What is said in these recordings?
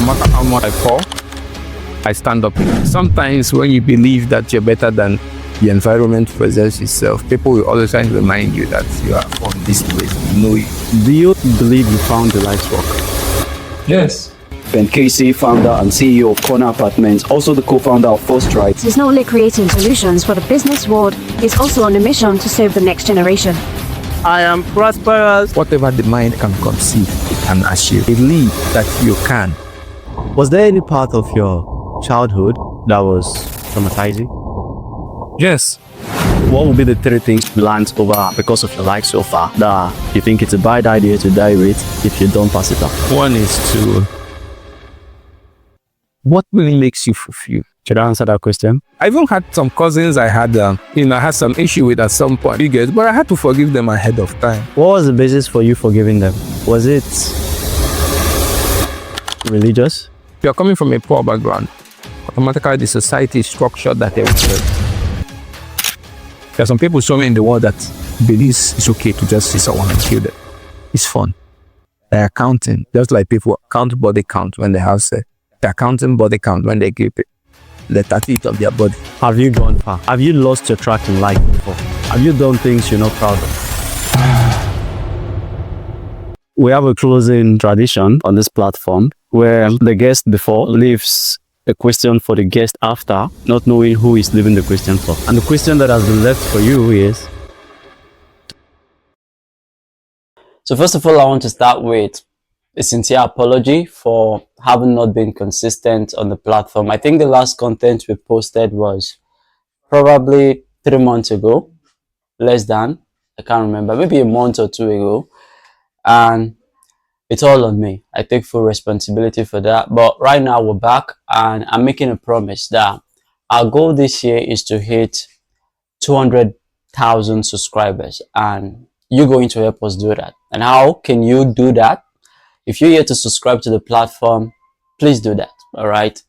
no matter how much I fall, I stand up. Sometimes when you believe that you're better than the environment presents itself, people will always try to remind you that you are from this place. You know it. Do you believe you found the life's work? Yes. Ben Casey, founder and CEO of Konar Apartments, also the co-founder of Fourstrides. He's not only creating solutions for the business world, he's also on a mission to save the next generation. I am prosperous. Whatever the mind can conceive, it can achieve. Believe that you can. Was there any part of your childhood that was traumatizing? Yes. What would be the 3 things you learned over because of your life so far that you think it's a bad idea to die with if you don't pass it on? One is to, what really makes you fulfilled? Should I answer that question? I even had some cousins I had, I had some issue with at some point, but I had to forgive them ahead of time. What was the basis for you forgiving them? Was it religious? If you're coming from a poor background, automatically the society is structured that they will serve. There are some people somewhere in the world that believes it's okay to just see someone and kill them. It's fun. They're counting, just like people count body count when they have sex. They're counting body count when they give it. The tattoo of their body. Have you gone far? Have you lost your track in life before? Have you done things you're not proud of? We have a closing tradition on this platform where the guest before leaves a question for the guest after, not knowing who is leaving the question for. And the question that has been left for you is... So first of all, I want to start with a sincere apology for having not been consistent on the platform. I think the last content we posted was probably 3 months ago, less than, I can't remember, maybe a month or 2 ago. And it's all on me. I take full responsibility for that. But right now we're back and I'm making a promise that our goal this year is to hit 200,000 subscribers. And you're going to help us do that. And how can you do that? If you're here to subscribe to the platform, please do that, all right?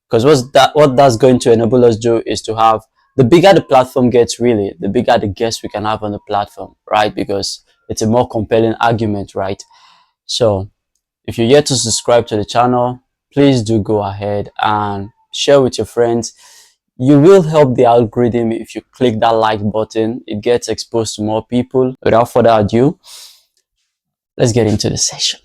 Because what that's going to enable us do is to have, the bigger the platform gets really, the bigger the guests we can have on the platform, right? Because it's a more compelling argument, right? So if you're here to subscribe to the channel, please do go ahead and share with your friends. You will help the algorithm if you click that like button. It gets exposed to more people. Without further ado, let's get into the session.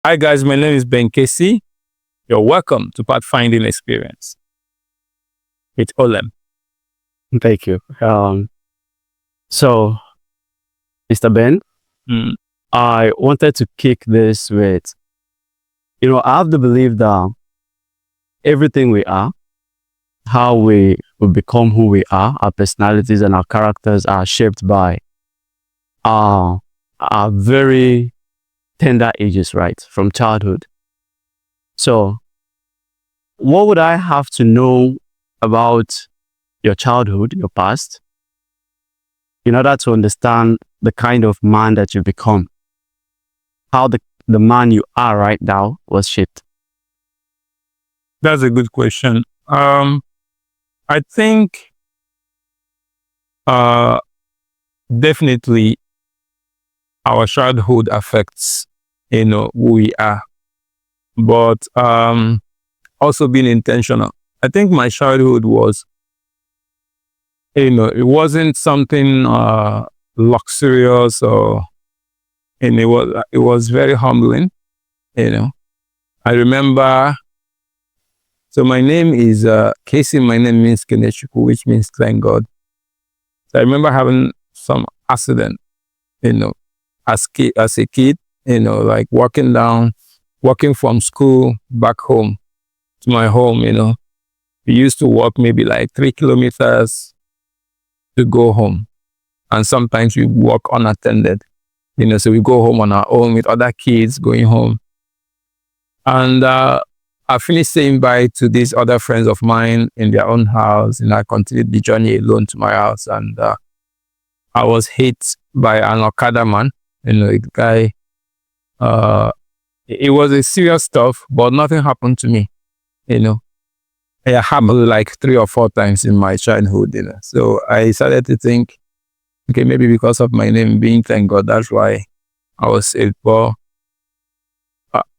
Hi guys, my name is Ben Casey. You're welcome to Pathfinding Experience with Olem. Thank you. So, Mr. Ben, I wanted to kick this with, I have the belief that everything we are, how we become who we are, our personalities and our characters are shaped by our very tender ages, right? From childhood. So, what would I have to know about your childhood, your past, in order to understand the kind of man that you become? How the man you are right now was shaped? That's a good question. I think definitely our childhood affects who we are, but also being intentional. I think my childhood was, it wasn't something luxurious, or it was very humbling. I remember. So my name is Casey. My name means Kenechuku, which means thank God. So I remember having some accident, as a kid, like walking from school back home to my home, we used to walk maybe like 3 kilometers to go home. And sometimes we walk unattended, so we go home on our own with other kids going home. And I finished saying bye to these other friends of mine in their own house, and I continued the journey alone to my house. And I was hit by an Okada man, a guy. It was a serious stuff, but nothing happened to me, it happened like 3 or 4 times in my childhood, So I started to think, okay, maybe because of my name being Thank God, that's why I was saved. But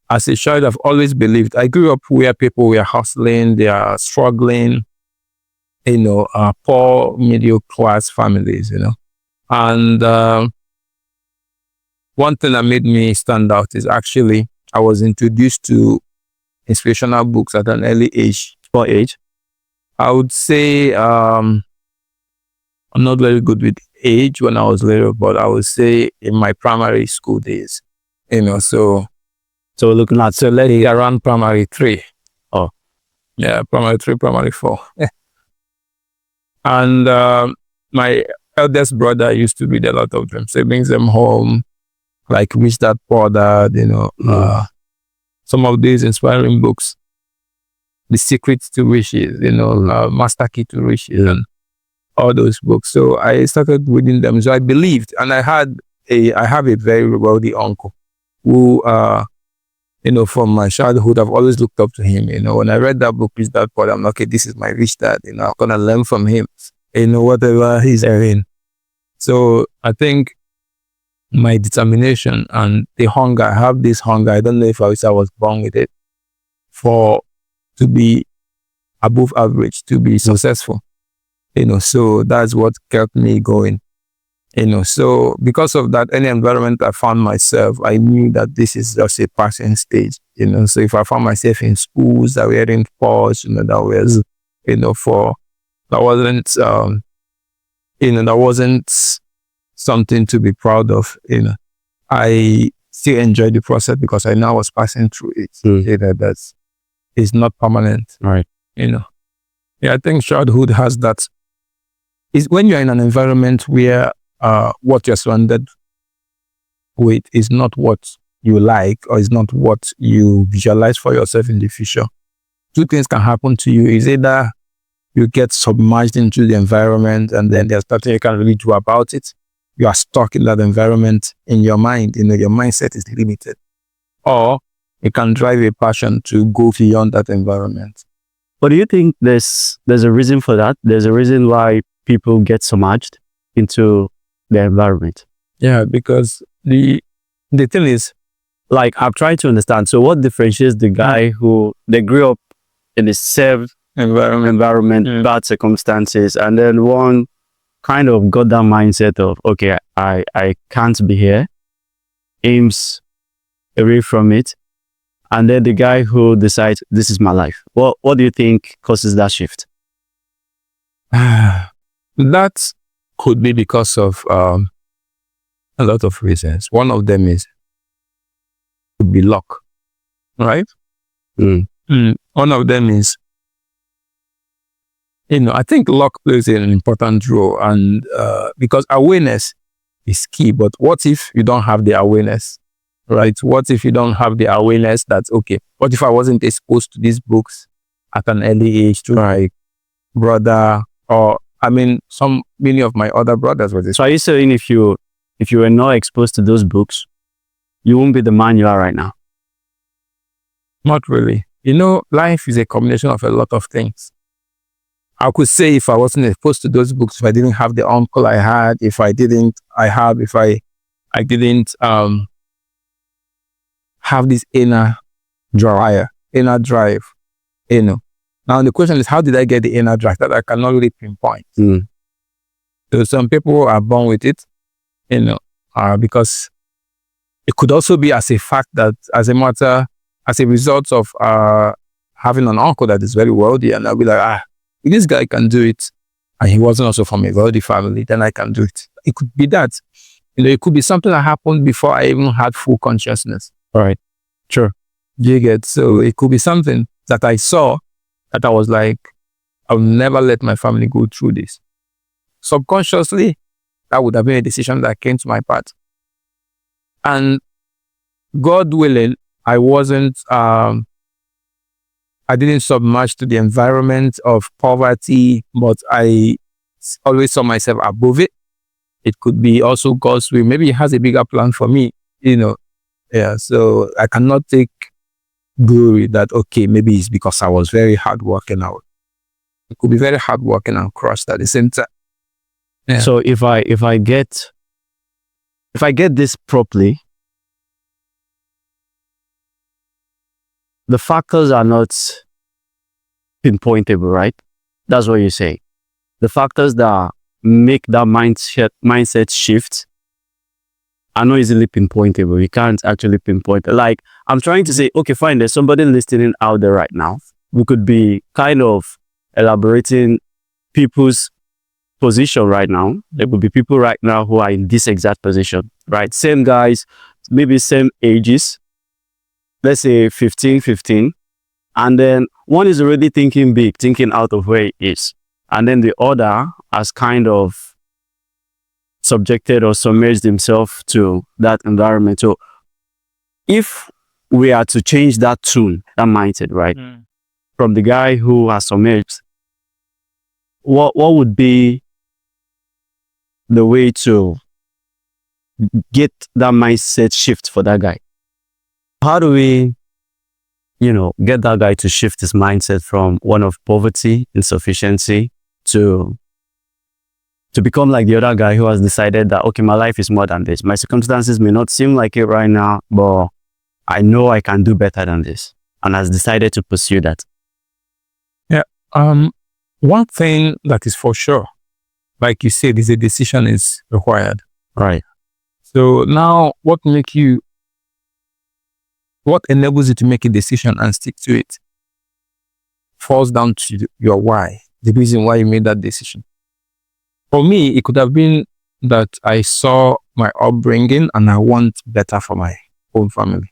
as a child, I've always believed. I grew up where people were hustling, they are struggling, poor, middle class families, And one thing that made me stand out is actually I was introduced to inspirational books at an early age. What age? I would say I'm not very good with age when I was little, but I would say in my primary school days, So we're looking at let's say around primary 3. Oh, yeah, primary 3, primary 4. And my eldest brother used to read a lot of them. So he brings them home, like Rich Dad Poor Dad, some of these inspiring books, The Secret to Riches, Master Key to Riches, and all those books. So I started reading them. So I believed, and I have a very wealthy uncle who, from my childhood, I've always looked up to him. When I read that book, Rich Dad Poor Dad, I'm like, okay, this is my rich dad. I'm gonna learn from him. Whatever he's doing. So I think my determination and the hunger, I have this hunger. I don't know if I was born with it, to be above average, to be successful. So that's what kept me going. So because of that, any environment I found myself, I knew that this is just a passing stage. So if I found myself in schools that were in posh, that was, that wasn't something to be proud of. I still enjoyed the process because I know I was passing through it. That's, it's not permanent. Right. Yeah, I think childhood has that. Is when you're in an environment where what you're surrounded with is not what you like or is not what you visualize for yourself in the future. 2 things can happen to you. Is either you get submerged into the environment and then there's nothing you can really do about it. You are stuck in that environment in your mind. Your mindset is limited. Or it can drive a passion to go beyond that environment. But do you think there's a reason for that? There's a reason why people get submerged into the environment? Yeah, because the thing is, like, I'm trying to understand. So what differentiates the guy who they grew up in a safe environment, bad circumstances, and then one kind of got that mindset of, okay, I can't be here, aims away from it, and then the guy who decides this is my life? What do you think causes that shift? That could be because of a lot of reasons. One of them could be luck, right? One of them is, I think luck plays an important role, and because awareness is key. But what if you don't have the awareness, right? What if you don't have the awareness that, okay, what if I wasn't exposed to these books at an early age to my brother, or many of my other brothers were this. So are you saying if you were not exposed to those books, you won't be the man you are right now? Not really. Life is a combination of a lot of things. I could say if I wasn't exposed to those books, if I didn't have the uncle I had, if I didn't have this inner drive. Now the question is, how did I get the inner drive? That I cannot really pinpoint. So some people are born with it, because it could also be as a fact that as a result of having an uncle that is very wealthy, and I'll be like, if this guy can do it, and he wasn't also from a wealthy family, then I can do it. It could be that. It could be something that happened before I even had full consciousness. All right. Sure. You get? So it could be something that I saw that I was like, I'll never let my family go through this. Subconsciously, that would have been a decision that came to my path. And God willing, I didn't submerge to the environment of poverty, but I always saw myself above it. It could be also God's will. Maybe He has a bigger plan for me, Yeah, so I cannot take glory that, okay, maybe it's because I was very hardworking. You could be very hardworking and crushed at the same time. Yeah. So if I get this properly, the factors are not pinpointable, right? That's what you say. The factors that make that mindset shift are not easily pinpointable. You can't actually pinpoint it. Like, I'm trying to say, okay, fine, there's somebody listening out there right now. We could be kind of elaborating people's position right now. There could be people right now who are in this exact position, right? Same guys, maybe same ages, let's say 15. And then one is already thinking big, thinking out of where he is. And then the other has kind of subjected or submerged himself to that environment. So if we are to change that tune, that mindset, right? From the guy who has submerged, what would be the way to get that mindset shift for that guy? How do we, get that guy to shift his mindset from one of poverty, insufficiency, to become like the other guy who has decided that, okay, my life is more than this. My circumstances may not seem like it right now, but I know I can do better than this, and has decided to pursue that. Yeah. One thing that is for sure, like you said, is a decision is required. Right. So now what enables you to make a decision and stick to it falls down to your why, the reason why you made that decision. For me, it could have been that I saw my upbringing and I want better for my own family.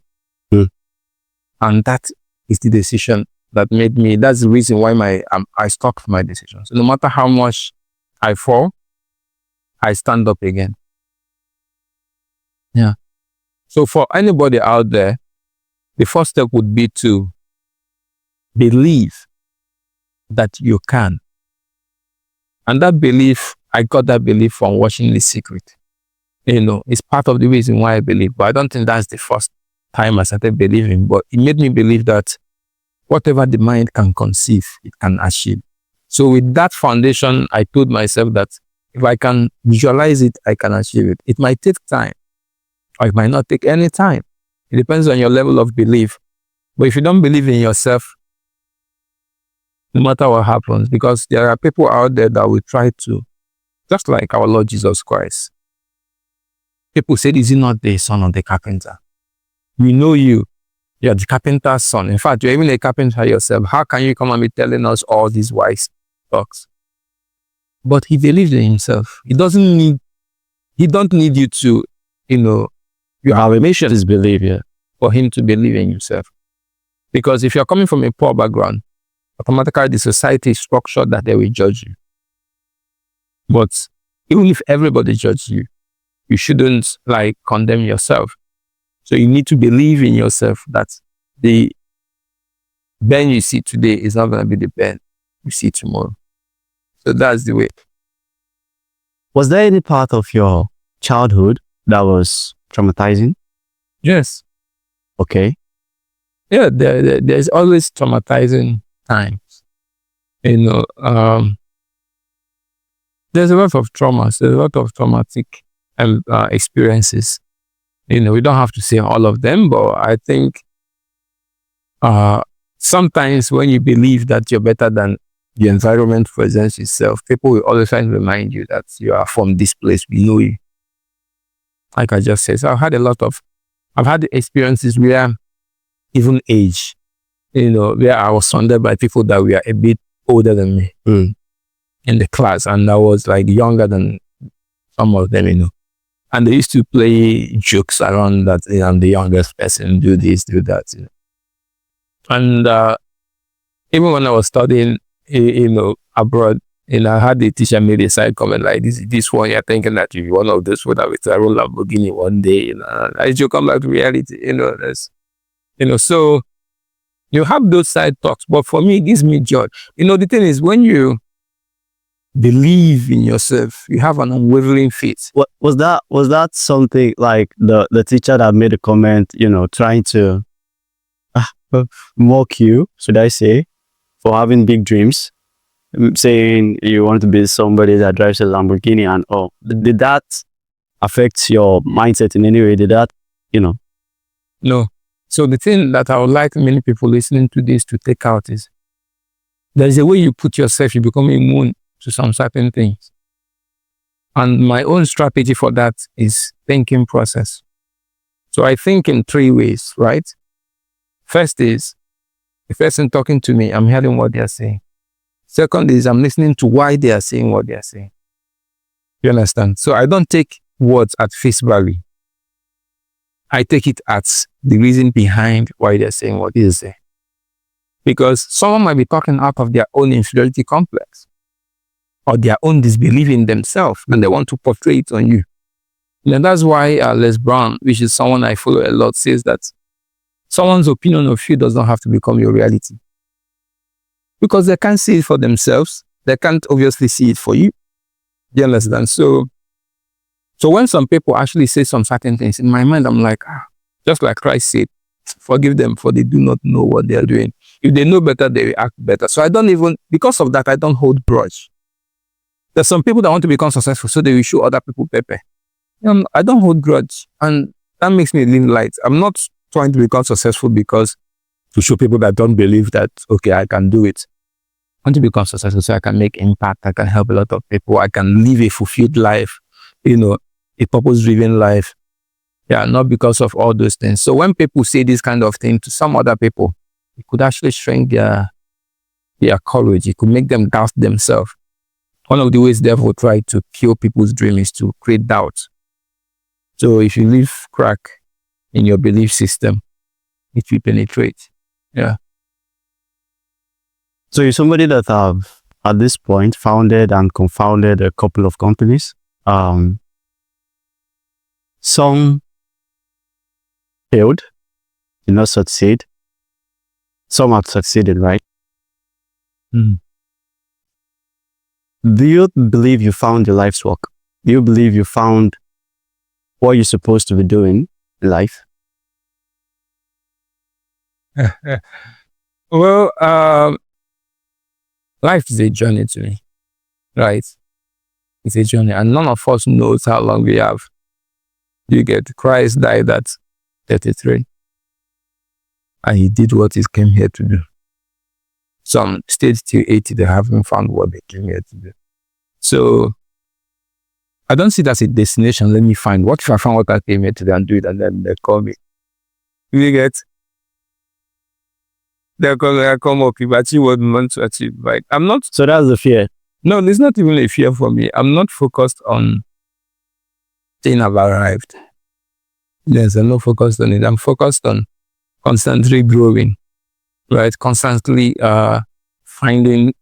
And that is the decision that made me, that's the reason why I stuck to my decision. So no matter how much I fall, I stand up again. Yeah. So for anybody out there, the first step would be to believe that you can. And that belief, I got that belief from watching The Secret. It's part of the reason why I believe, but I don't think that's the first time I started believing, but it made me believe that whatever the mind can conceive, it can achieve. So with that foundation, I told myself that if I can visualize it, I can achieve it. It might take time, or it might not take any time. It depends on your level of belief. But if you don't believe in yourself, no matter what happens, because there are people out there that will try to, just like our Lord Jesus Christ. People said, is he not the son of the carpenter? We know you. You're the carpenter's son. In fact, you're even a carpenter yourself. How can you come and be telling us all these wise talks? But he believed in himself. He don't need you to, you have a mission is believe for him to believe in himself. Because if you're coming from a poor background, automatically the society is structured that they will judge you. But even if everybody judges you, you shouldn't condemn yourself. So you need to believe in yourself that the Ben you see today is not going to be the Ben you see tomorrow. So that's the way. Was there any part of your childhood that was traumatizing? Yes. Okay. Yeah, there's always traumatizing times. There's a lot of traumas, there's a lot of traumatic experiences. We don't have to say all of them, but I think sometimes when you believe that you're better than the environment presents itself, people will always try to remind you that you are from this place, we know you. Like I just said, so I've had the experiences where even age, where I was surrounded by people that were a bit older than me in the class, and I was younger than some of them, and they used to play jokes around that I'm the youngest person, do this, do that, And even when I was studying, abroad, I had the teacher made a side comment like this one, you're thinking that you're one of those that with a roll Lamborghini one day, I joke about reality, so you have those side talks, but for me, it gives me joy. The thing is, when you believe in yourself, you have an unwavering faith. What was that something like the teacher that made a comment, trying to mock you, should I say, for having big dreams? saying you want to be somebody that drives a Lamborghini and all. Did that affect your mindset in any way? Did that, No. So the thing that I would like many people listening to this to take out is there's a way you put yourself, you become immune to some certain things. And my own strategy for that is thinking process. So I think in 3 ways, right? First is the person talking to me, I'm hearing what they are saying. Second is I'm listening to why they are saying what they are saying. You understand? So I don't take words at face value. I take it as the reason behind why they're saying what they say. Because someone might be talking out of their own inferiority complex or their own disbelief in themselves, and they want to portray it on you. And that's why Les Brown, which is someone I follow a lot, says that someone's opinion of you does not have to become your reality. Because they can't see it for themselves. They can't obviously see it for you. You understand? So when some people actually say some certain things, in my mind, I'm like, just like Christ said, forgive them for they do not know what they are doing. If they know better, they will act better. So because of that, I don't hold grudge. There's some people that want to become successful, so they will show other people pepper. I don't hold grudge, and that makes me live light. I'm not trying to become successful because to show people that don't believe that, okay, I can do it. I want to become successful so I can make impact, I can help a lot of people, I can live a fulfilled life, a purpose-driven life. Yeah, not because of all those things. So when people say this kind of thing to some other people, it could actually shrink their courage. It could make them doubt themselves. One of the ways the devil try to kill people's dream is to create doubt. So if you leave crack in your belief system, it will penetrate. Yeah. So you're somebody that have, at this point, founded and confounded a couple of companies. Some failed, did not succeed. Some have succeeded, right? Mm. Do you believe you found your life's work? Do you believe you found what you're supposed to be doing in life? Well, life is a journey to me, right? It's a journey, and none of us knows how long we have. You get Christ died at 33, and he did what he came here to do. Some stayed till 80, they haven't found what they came here to do. So I don't see it as a destination. Let me find. What if I found what I came here to do and do it, and then they call me? You get? They'll come up, if I achieve what we want to achieve. Right? I'm not. So that's the fear. No, it's not even a fear for me. I'm not focused on saying I've arrived. Yes, I'm not focused on it. I'm focused on constantly growing, right? Constantly finding,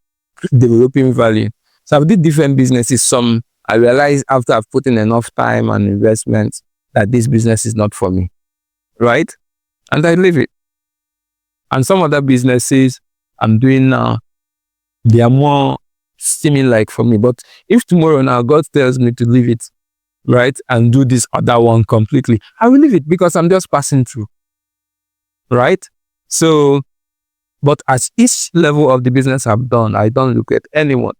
developing value. So I've did different businesses. Some I realized after I've put in enough time and investment that this business is not for me, right? And I leave it. And some other businesses I'm doing now, they are more seeming like for me. But if tomorrow now God tells me to leave it, right, and do this other one completely, I will leave it because I'm just passing through, right? So, but at each level of the business I've done, I don't look at anyone.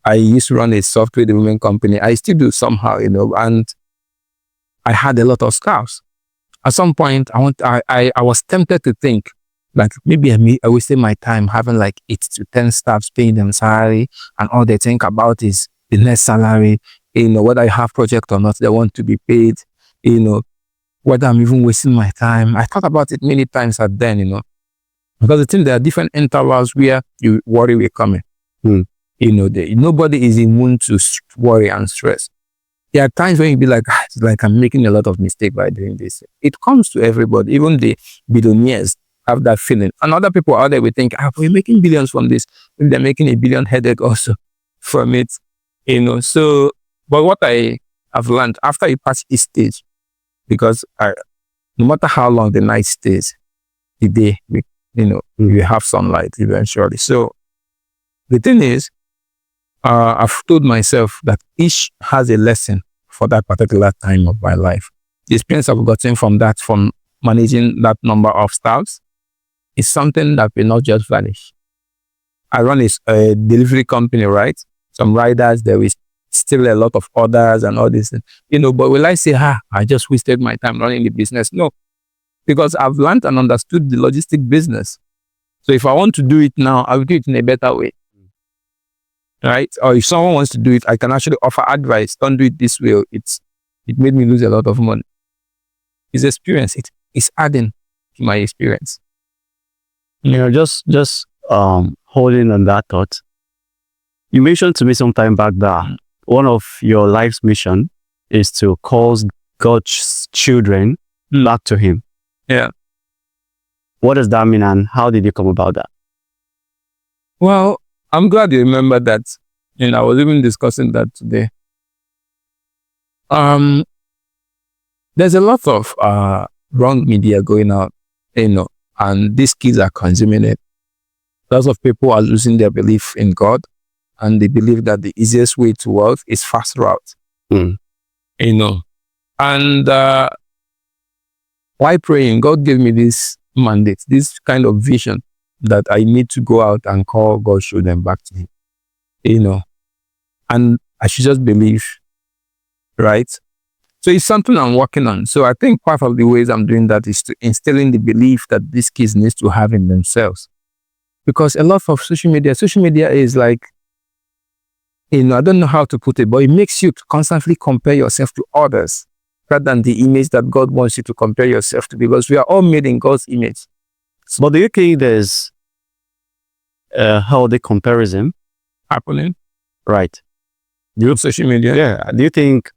I used to run a software development company. I still do somehow, and I had a lot of staffs. At some point, I was tempted to think, like, maybe I wasted my time having like 8 to 10 staffs, paying them salary, and all they think about is the next salary, whether I have project or not, they want to be paid, whether I'm even wasting my time. I thought about it many times at then, because I think there are different intervals where you worry will come in. Nobody is immune to worry and stress. There are times when you be like, it's like I'm making a lot of mistakes by doing this. It comes to everybody. Even the billionaires have that feeling. And other people out there will think, we're making billions from this. Maybe they're making a billion headache also from it. So, but what I have learned after you pass each stage, because no matter how long the night stays, the day, you have sunlight eventually. So the thing is, I've told myself that each has a lesson for that particular time of my life. The experience I've gotten from managing that number of staffs, is something that will not just vanish. I run a delivery company, right? Some riders, there is still a lot of orders and all this, but will I say, I just wasted my time running the business? No, because I've learned and understood the logistic business. So if I want to do it now, I'll do it in a better way, right? Or if someone wants to do it, I can actually offer advice. Don't do it this way. It made me lose a lot of money. It's experience. It's adding to my experience. Just holding on that thought. You mentioned to me some time back that one of your life's mission is to cause God's children back to Him. Yeah. What does that mean, and how did you come about that? Well, I'm glad you remember that. I was even discussing that today. There's a lot of wrong media going out, and these kids are consuming it. Lots of people are losing their belief in God, and they believe that the easiest way to wealth is fast route. And while praying, God gave me this mandate, this kind of vision that I need to go out and call God's children back to Him. And I should just believe, right? So it's something I'm working on. So I think part of the ways I'm doing that is to instilling the belief that these kids need to have in themselves. Because a lot of social media is like, I don't know how to put it, but it makes you to constantly compare yourself to others rather than the image that God wants you to compare yourself to, because we are all made in God's image. But do you think there's a healthy comparison Happening, right? social media. Yeah. Do you think,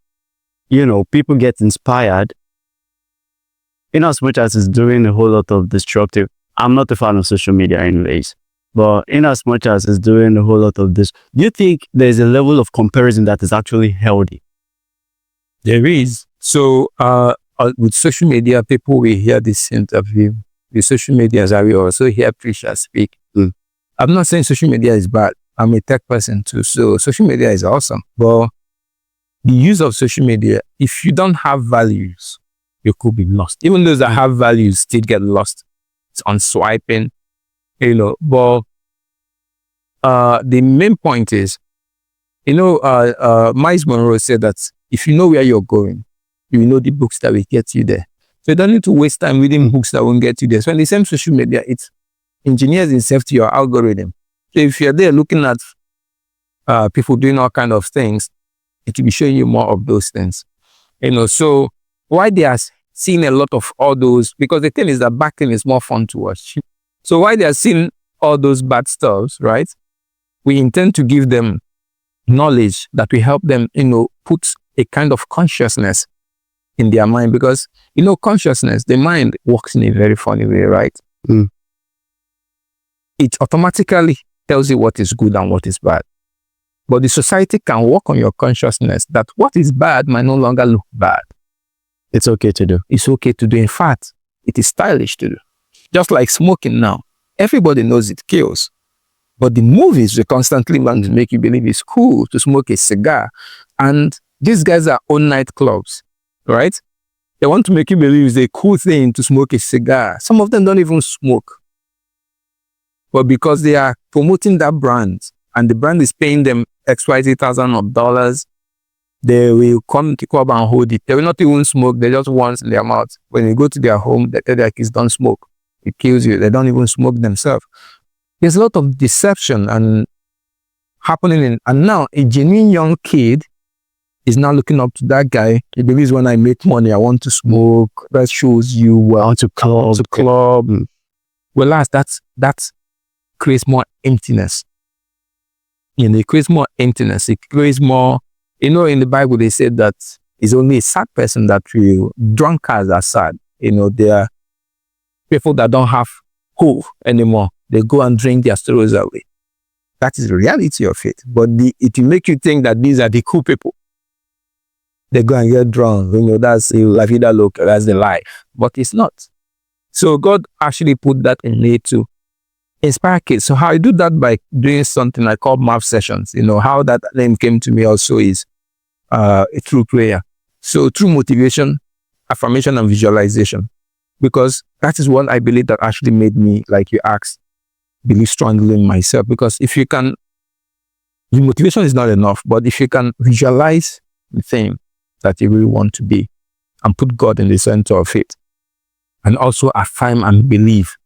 people get inspired in as much as it's doing a whole lot of destructive? I'm not a fan of social media anyways, but in as much as it's doing a whole lot of this, do you think there's a level of comparison that is actually healthy? There is. So with social media, people will hear this interview. With social media, as I will also hear preachers speak. I'm not saying social media is bad. I'm a tech person too, so social media is awesome. But the use of social media, if you don't have values, you could be lost. Even those that have values still get lost. It's on swiping, But the main point is, Miles Monroe said that if you know where you're going, you know the books that will get you there. So you don't need to waste time reading books that won't get you there. So in the same social media, it engineers itself to your algorithm. So if you're there looking at people doing all kind of things, it will be showing you more of those things. So why they are seeing a lot of all those, because the thing is that backing is more fun to watch. So why they are seeing all those bad stuff, right? We intend to give them knowledge that will help them, put a kind of consciousness in their mind, because, consciousness, the mind works in a very funny way, right? It automatically tells you what is good and what is bad. But the society can work on your consciousness that what is bad might no longer look bad. It's okay to do. It's okay to do. In fact, it is stylish to do. Just like smoking now. Everybody knows it kills. But the movies will constantly want to make you believe it's cool to smoke a cigar. And these guys are own nightclubs, right? They want to make you believe it's a cool thing to smoke a cigar. Some of them don't even smoke. But because they are promoting that brand and the brand is paying them XYZ thousands of dollars, they will come to club and hold it. They will not even smoke. They just want in their mouth. When you go to their home, they tell their kids don't smoke. It kills you. They don't even smoke themselves. There's a lot of deception and happening and now a genuine young kid is now looking up to that guy. He believes when I make money, I want to smoke. That shows you well to club. Well, that creates more emptiness. It creates more emptiness. It creates more, in the Bible, they said that it's only a sad person that will, drunkards are sad. They are people that don't have hope anymore. They go and drink their sorrows away. That is the reality of it. But it will make you think that these are the cool people. They go and get drunk. That's la vida loca. That's the life. But it's not. So God actually put that in me to inspire kids. So how I do that by doing something I call math sessions. How that name came to me also is through prayer. So through motivation, affirmation, and visualization. Because that is what I believe that actually made me, like you asked, believe strongly in myself, because if you can, the motivation is not enough, but if you can visualize the thing that you really want to be and put God in the center of it, and also affirm and believe,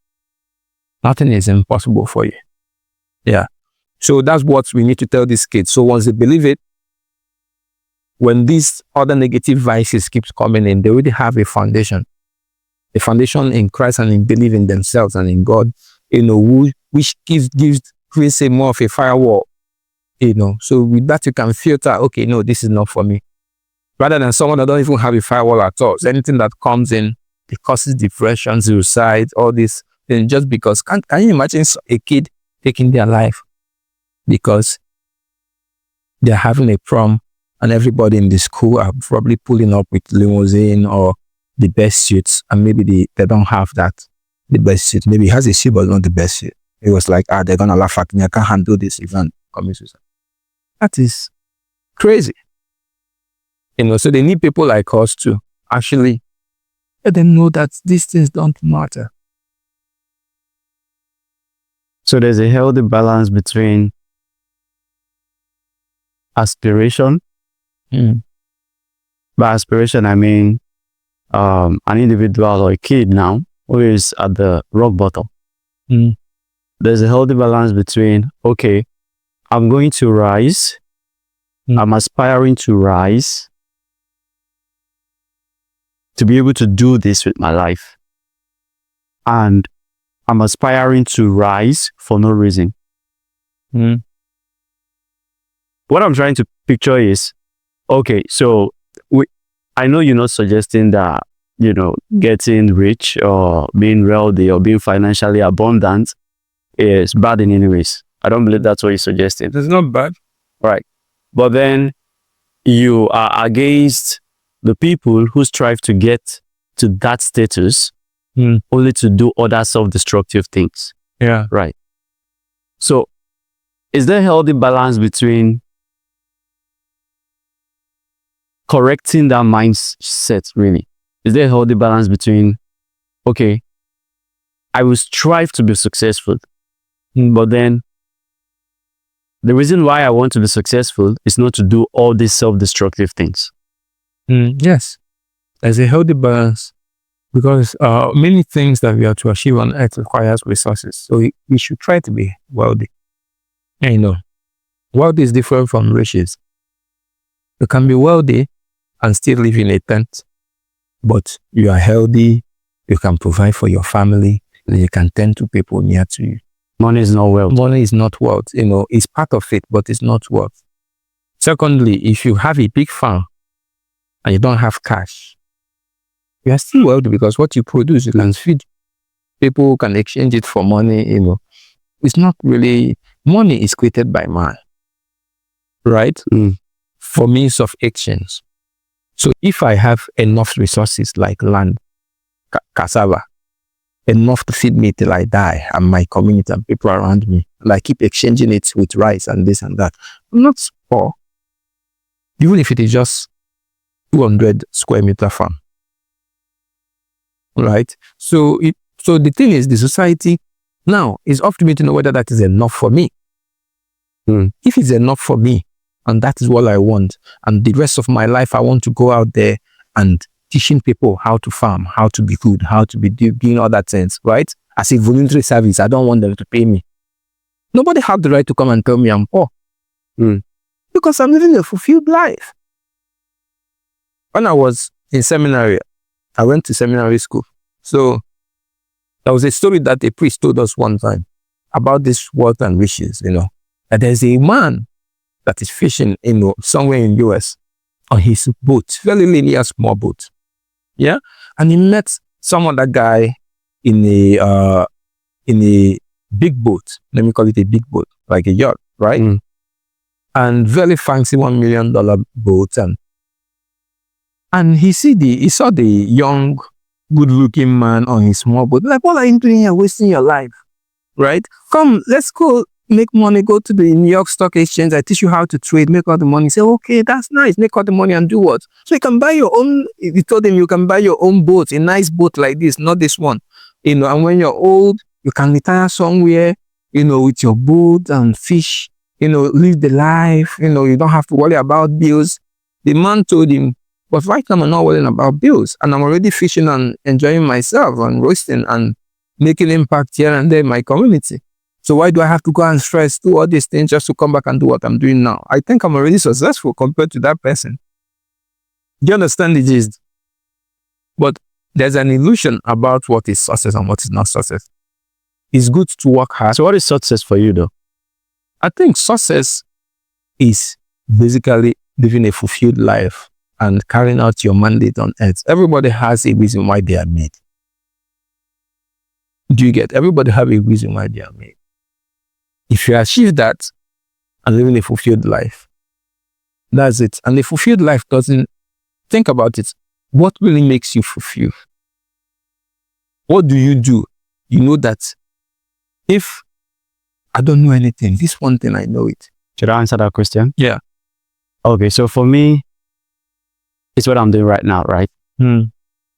nothing is impossible for you. Yeah. So that's what we need to tell these kids. So once they believe it, when these other negative vices keeps coming in, they already have a foundation in Christ and in believing themselves and in God, which creates a more of a firewall, So with that, you can filter, okay, no, this is not for me. Rather than someone that don't even have a firewall at all. So anything that comes in, it causes depression, suicide, all this, then just because, can you imagine a kid taking their life because they're having a prom and everybody in the school are probably pulling up with limousine or the best suits, and maybe they don't have the best suit. Maybe he has a suit but not the best suit. It was like, they're gonna laugh at me, I can't handle this event, commit suicide. That is crazy. So they need people like us to actually let them know that these things don't matter. So there's a healthy balance between aspiration. By aspiration, I mean an individual or a kid now who is at the rock bottom. There's a healthy balance between, okay, I'm going to rise. I'm aspiring to rise to be able to do this with my life. And I'm aspiring to rise for no reason. What I'm trying to picture is, okay, so I know you're not suggesting that, getting rich or being wealthy or being financially abundant is bad in any ways. I don't believe that's what you're suggesting. It's not bad. Right. But then you are against the people who strive to get to that status only to do other self-destructive things. Yeah. Right. So is there a healthy balance between correcting that mindset, really? Is there a healthy balance between, okay, I will strive to be successful, but then the reason why I want to be successful is not to do all these self-destructive things? Yes. There's a healthy balance, because many things that we are to achieve on earth requires resources. So we should try to be wealthy. Wealth is different from riches. You can be wealthy and still live in a tent, but you are healthy, you can provide for your family, and you can tend to people near to you. Money is not wealth. Money is not wealth. It's part of it, but it's not wealth. Secondly, if you have a big farm and you don't have cash, you are still wealthy, because what you produce, you can feed. People can exchange it for money, It's not really, money is created by man, right? For means of exchange. So if I have enough resources like land, cassava, enough to feed me till I die and my community and people around me, and I keep exchanging it with rice and this and that, I'm not poor. Even if it is just 200 square meter farm. Right? So the thing is, the society now is up to me to know whether that is enough for me. If it's enough for me, and that is what I want, and the rest of my life I want to go out there and teaching people how to farm, how to be good, how to be doing all that things, right? As a voluntary service, I don't want them to pay me. Nobody has the right to come and tell me I'm poor. Because I'm living a fulfilled life. When I was in seminary, I went to seminary school. So there was a story that a priest told us one time about this wealth and riches, that there's a man that is fishing, somewhere in US on his boat, very linear small boat. Yeah. And he met some other guy in a big boat. Let me call it a big boat, like a yacht, right? And very fancy $1 million boat. And he saw the young, good-looking man on his small boat. Like, what are you doing here, wasting your life? Right? Come, let's go make money, go to the New York Stock Exchange. I teach you how to trade, make all the money. Say, okay, that's nice. Make all the money and do what? So you can buy your own, he told him you can buy your own boat, a nice boat like this, not this one. And when you're old, you can retire somewhere, with your boat and fish, live the life, you don't have to worry about bills. The man told him, but right now I'm not worrying about bills and I'm already fishing and enjoying myself and roasting and making impact here and there in my community. So why do I have to go and stress, do all these things just to come back and do what I'm doing now? I think I'm already successful compared to that person. Do you understand the gist? But there's an illusion about what is success and what is not success. It's good to work hard. So what is success for you though? I think success is basically living a fulfilled life and carrying out your mandate on earth. Everybody has a reason why they are made. Do you get? Everybody have a reason why they are made. If you achieve that and living a fulfilled life, that's it. And a fulfilled life doesn't, think about it. What really makes you fulfilled? What do? You know that if I don't know anything, this one thing I know it. Should I answer that question? Yeah. Okay, so for me, it's what I'm doing right now, right?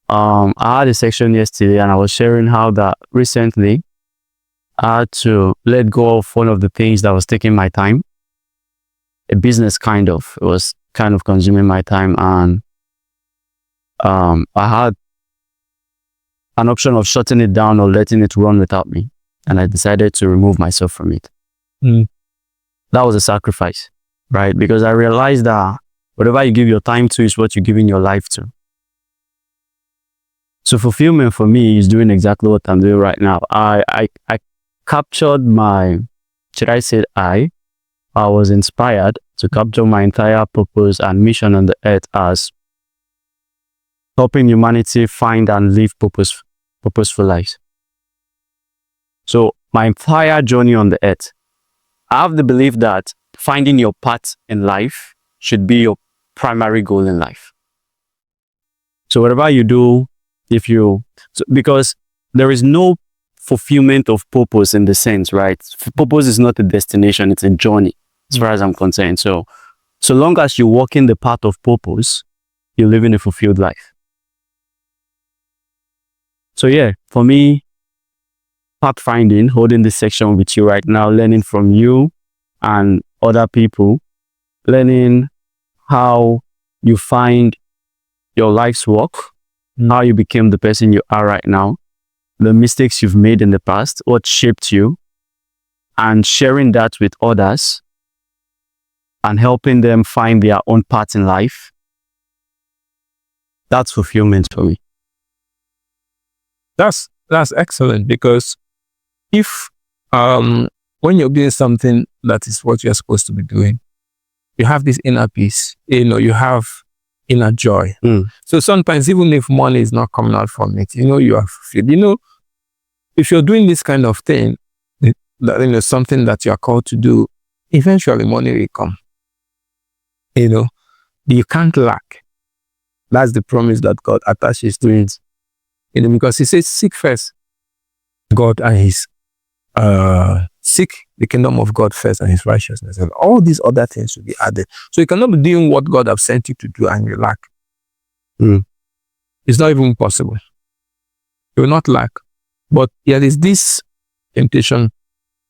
I had a section yesterday and I was sharing how that recently I had to let go of one of the things that was taking my time. A business kind of. It was kind of consuming my time, and I had an option of shutting it down or letting it run without me. And I decided to remove myself from it. That was a sacrifice, right? Because I realized that whatever you give your time to is what you're giving your life to. So fulfillment for me is doing exactly what I'm doing right now. I captured I was inspired to capture my entire purpose and mission on the earth as helping humanity find and live purposeful lives. So my entire journey on the earth, I have the belief that finding your path in life should be your primary goal in life. So whatever you do, because there is no fulfillment of purpose in the sense, right? Purpose is not a destination, it's a journey as far as I'm concerned. So long as you walk in the path of purpose, you're living a fulfilled life. So yeah, for me, pathfinding, holding this section with you right now, learning from you and other people, learning how you find your life's work, how you became the person you are right now, the mistakes you've made in the past, what shaped you, and sharing that with others and helping them find their own path in life. That's fulfillment for me. That's excellent, because if when you're doing something that is what you're supposed to be doing, you have this inner peace, you have inner joy. So sometimes even if money is not coming out from it, you are fulfilled. If you're doing this kind of thing, something that you are called to do, eventually money will come. You can't lack. That's the promise that God attaches to it. Because he says, seek first God and seek the kingdom of God first and his righteousness, and all these other things will be added. So you cannot be doing what God has sent you to do and you lack. It's not even possible. You will not lack. But there is this temptation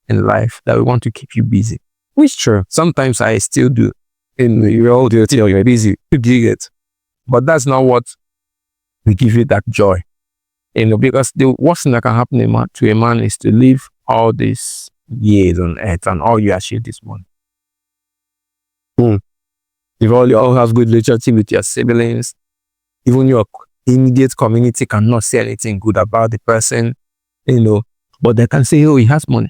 in life that we want to keep you busy. Which true. Sometimes I still do. You're busy. You dig it. But that's not what will give you that joy. Because the worst thing that can happen to a man is to live all these years on earth and all you achieve this morning. If you all have good relationship with your siblings, even your immediate community cannot say anything good about the person, but they can say, oh, he has money.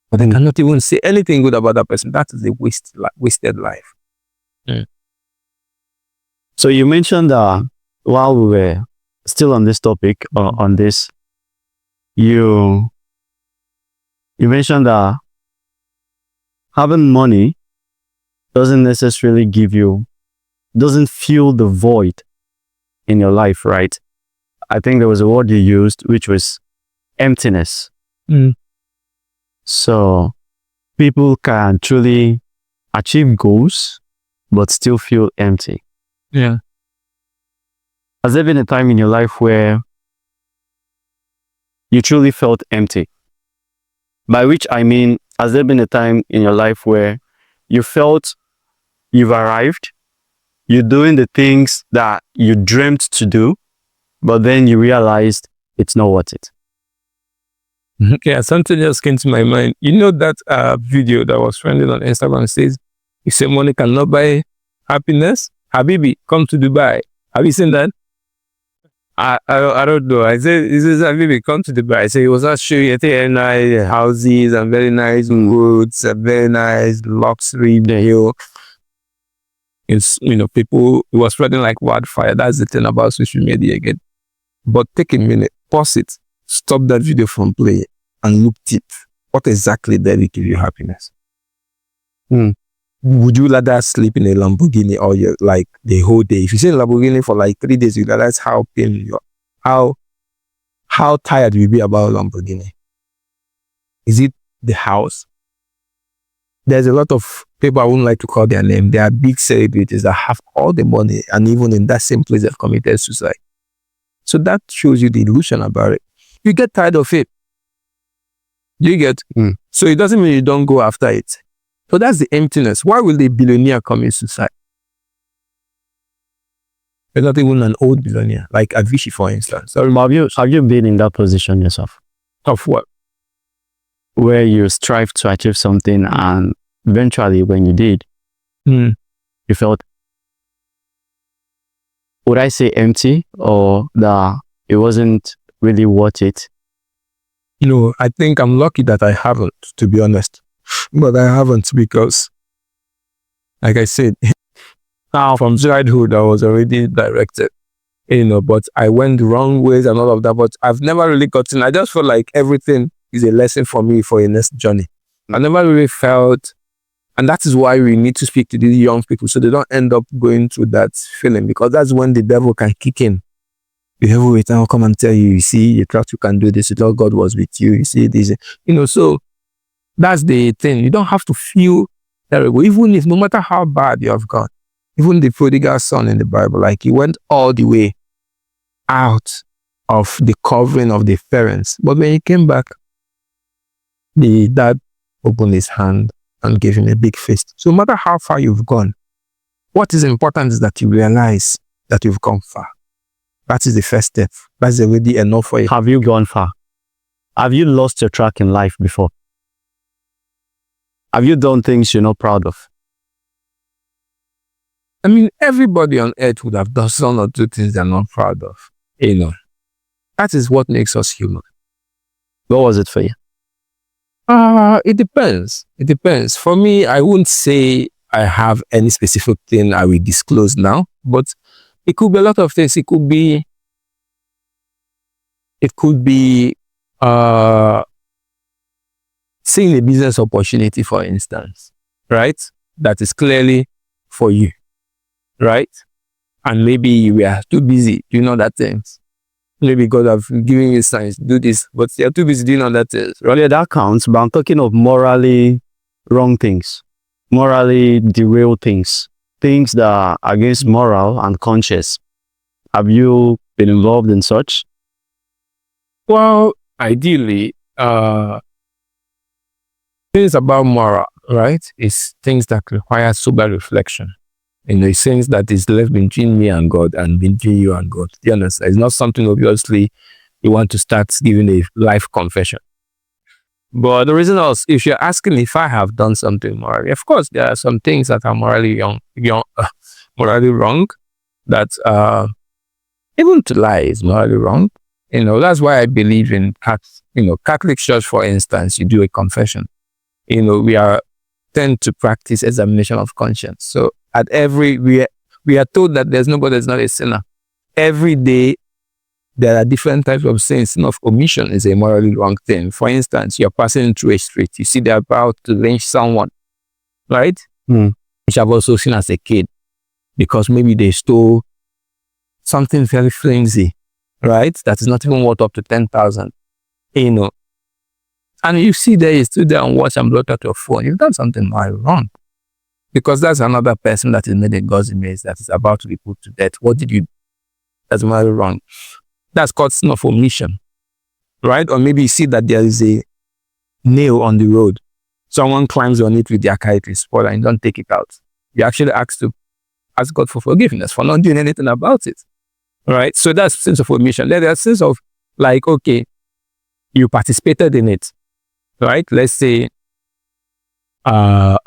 But they cannot even say anything good about that person. That is a wasted life. So you mentioned while we were still on this topic, on this, you mentioned that having money doesn't necessarily doesn't fill the void in your life, right? I think there was a word you used, which was emptiness. So people can truly achieve goals, but still feel empty. Yeah. Has there been a time in your life where you truly felt empty? By which I mean, has there been a time in your life where you felt you've arrived, you're doing the things that you dreamt to do, but then you realized it's not worth it? Yeah, something just came to my mind. You know that video that was trending on Instagram says, "You say money cannot buy happiness? Habibi, come to Dubai." Have you seen that? I don't know. I said, "This is Habibi, come to Dubai." I said, "It was not showing you very nice houses and very nice roads and very nice luxury deal." It's, people, it was spreading like wildfire. That's the thing about social media again. But take a minute, pause it, stop that video from playing and look deep. What exactly did it give you happiness? Would you rather sleep in a Lamborghini or like the whole day? If you stay in a Lamborghini for like 3 days, you realize how pain you are, how tired you'll be about Lamborghini. Is it the house? There's a lot of people, I wouldn't like to call their name. They are big celebrities that have all the money, and even in that same place they've committed suicide. So that shows you the illusion about it. You get tired of it. You get? So it doesn't mean you don't go after it. So that's the emptiness. Why will a billionaire commit suicide? They're not even an old billionaire, like Avicii, for instance. So have you been in that position yourself? Of what? Where you strive to achieve something and eventually when you did, you felt, would I say empty, or that it wasn't really worth it? I think I'm lucky that I haven't, to be honest. But I haven't because, like I said, now from childhood I was already directed, but I went the wrong ways and all of that. But I've never really gotten, I just feel like everything is a lesson for me for a next journey. I never really felt, and that is why we need to speak to these young people so they don't end up going through that feeling, because that's when the devil can kick in. The devil will come and tell you, you see, you thought you can do this, you thought God was with you, you see this, so that's the thing. You don't have to feel terrible, even if no matter how bad you have gone. Even the prodigal son in the Bible, like he went all the way out of the covering of the parents, but when he came back, the dad opened his hand and gave him a big feast. So no matter how far you've gone, what is important is that you realize that you've gone far. That is the first step. That's already enough for you. Have you gone far? Have you lost your track in life before? Have you done things you're not proud of? I mean, everybody on earth would have done one or two things they're not proud of. That is what makes us human. What was it for you? It depends. It depends. For me, I wouldn't say I have any specific thing I will disclose now, but it could be a lot of things. It could be seeing a business opportunity, for instance, right? That is clearly for you, right? And maybe we are too busy doing other things. Maybe God have given you signs, do this, but you're too busy doing other things, right? Yeah, that counts, but I'm talking of morally wrong things, morally derailed things, things that are against moral and conscience. Have you been involved in such? Well, ideally, things about moral, right, is things that require sober reflection. It's things that is left between me and God and between you and God. Do you understand? It's not something obviously you want to start giving a life confession. But the reason was, if you're asking if I have done something morally, of course, there are some things that are morally wrong, that even to lie is morally wrong. That's why I believe in Catholic Church, for instance, you do a confession. We tend to practice examination of conscience. So we are told that there's nobody that's not a sinner. Every day, there are different types of sins. Sin of omission is a morally wrong thing. For instance, you're passing through a street. You see they're about to lynch someone, right? Which I've also seen as a kid, because maybe they stole something very flimsy, right? That is not even worth up to 10,000, And you see there, you stood there and watch and block out your phone. You've done something morally wrong. Because that's another person that is made in God's image that is about to be put to death. What did you do? That's morally wrong. That's called sin of omission, right? Or maybe you see that there is nail on the road. Someone climbs on it with their car, it is spoiled, and don't take it out. You actually ask God for forgiveness for not doing anything about it. All right. So that's sense of omission. Then there's a sense of like, okay, you participated in it. Right? Let's say you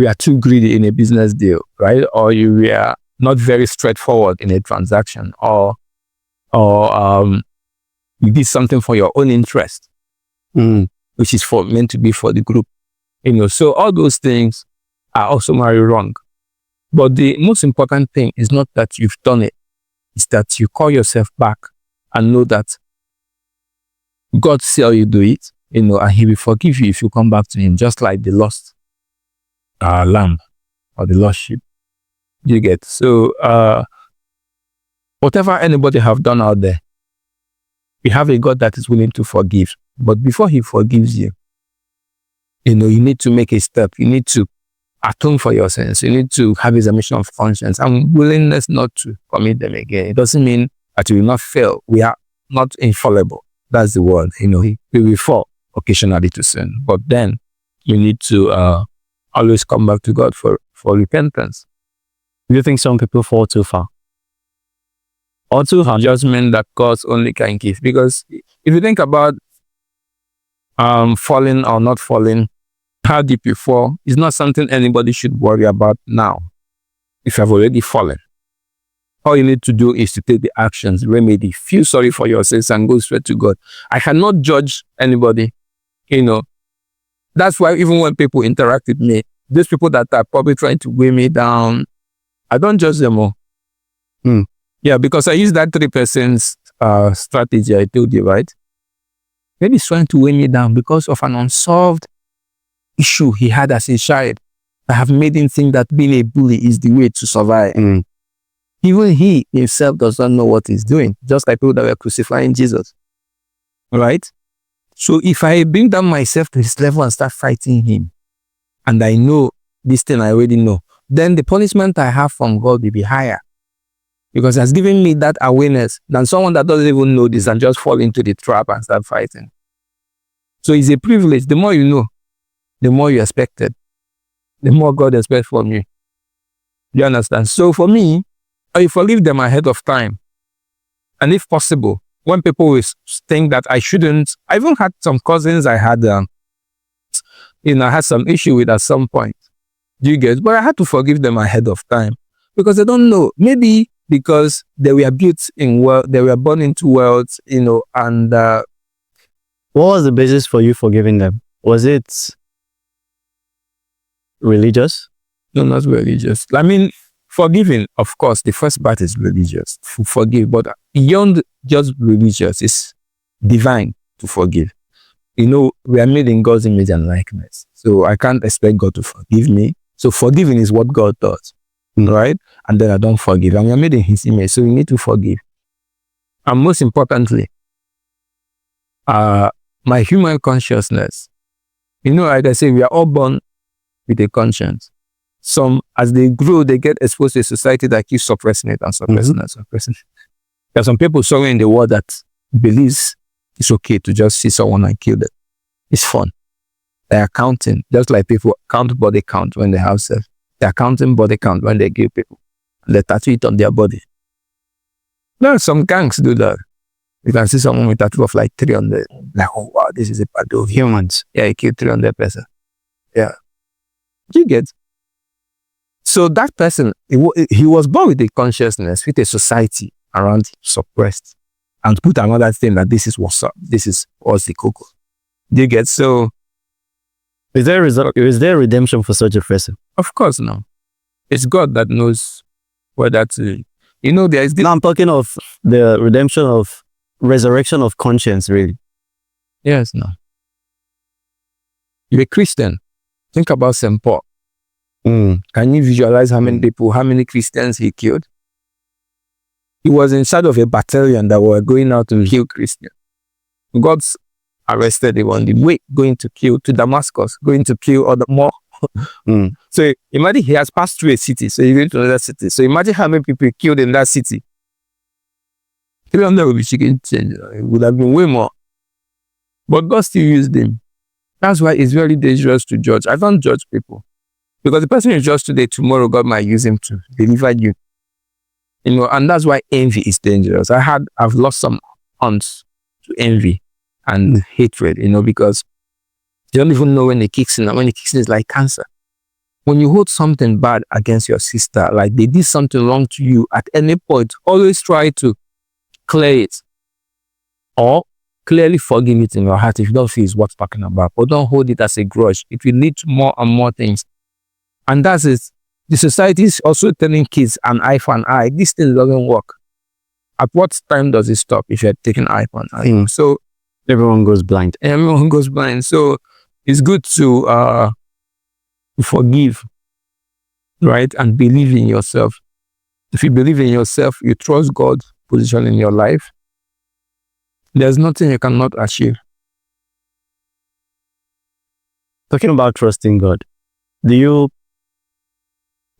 were too greedy in a business deal, right? Or you were not very straightforward in a transaction, or you did something for your own interest, which is meant to be for the group. So all those things are also very wrong. But the most important thing is not that you've done it, it's that you call yourself back and know that God saw you do it, and He will forgive you if you come back to Him, just like the lost lamb or the lost sheep. You get? So whatever anybody have done out there, we have a God that is willing to forgive. But before He forgives you, you need to make a step. You need to atone for your sins. You need to have a mission of conscience and willingness not to commit them again. It doesn't mean that you will not fail. We are not infallible. That's the word. We will fall occasionally to sin. But then you need to always come back to God for repentance. Do you think some people fall too far? Or to have judgment that God only can give? Because if you think about falling or not falling, how deep you fall is not something anybody should worry about now. If you have already fallen, all you need to do is to take the actions, remedy, feel sorry for your sins, and go straight to God. I cannot judge anybody. That's why even when people interact with me, these people that are probably trying to weigh me down, I don't judge them all. Yeah, because I use that 3 persons strategy I told you, right? Maybe he's trying to weigh me down because of an unsolved issue he had as a child. I have made him think that being a bully is the way to survive. Even he himself does not know what he's doing, just like people that were crucifying Jesus. Right? So if I bring down myself to his level and start fighting him, and I know this thing I already know, then the punishment I have from God will be higher. Because he has given me that awareness than someone that doesn't even know this and just fall into the trap and start fighting. So it's a privilege. The more you know, the more you expected, the more God expects from you. You understand? So for me, I forgive them ahead of time. And if possible, when people will think that I shouldn't, I even had some cousins I had, I had some issue with at some point. Do you get? But I had to forgive them ahead of time because I don't know. Maybe because they were built in wealth, they were born into wealth, and what was the basis for you forgiving them? Was it religious? No, not religious. I mean, forgiving, of course, the first part is religious, to forgive, but beyond just religious, it's divine to forgive. We are made in God's image and likeness. So I can't expect God to forgive me. So forgiving is what God does, right? And then I don't forgive. And we are made in His image, so we need to forgive. And most importantly, my human consciousness. Like I say, we are all born with a conscience. Some, as they grow, they get exposed to a society that keeps suppressing it and suppressing and suppressing it. There are some people somewhere in the world that believes it's okay to just see someone and kill them. It's fun. They are counting, just like people count body count when they have sex. They are counting body count when they kill people. And they tattoo it on their body. Now, some gangs do that. You can see someone with a tattoo of like 300. Like, oh wow, this is a part of humans. Yeah, he killed 300 person. Yeah. You get? So that person, he was born with a consciousness, with a society around him, suppressed. And put another thing that this is what's up. This is what's the cocoa. Do you get? So is there redemption for such a person? Of course, no. It's God that knows what that's. There is this. Now I'm talking of the redemption of resurrection of conscience, really. Yes, no. You're a Christian. Think about St. Paul. Can you visualize how many Christians he killed? He was inside of a battalion that were going out to kill Christians. God arrested him on the way going to Damascus, going to kill other more. So imagine he has passed through a city, so he went to another city. So imagine how many people he killed in that city. 300 would be chicken change. It would have been way more. But God still used him. That's why it's very dangerous to judge. I don't judge people. Because the person you judge today, tomorrow God might use him to deliver you. And that's why envy is dangerous. I've lost some aunts to envy and hatred, because you don't even know when it kicks in. And when it kicks in, it's like cancer. When you hold something bad against your sister, like they did something wrong to you, at any point, always try to clear it or clearly forgive it in your heart if you don't feel it's worth talking about. But don't hold it as a grudge. It will lead to more and more things. And that's it. The society is also telling kids an eye for an eye. This thing doesn't work. At what time does it stop if you're taking eye for an eye? So Everyone goes blind. everyone goes blind. So it's good to forgive, right? And believe in yourself. If you believe in yourself, you trust God's position in your life, there's nothing you cannot achieve. Talking about trusting God, do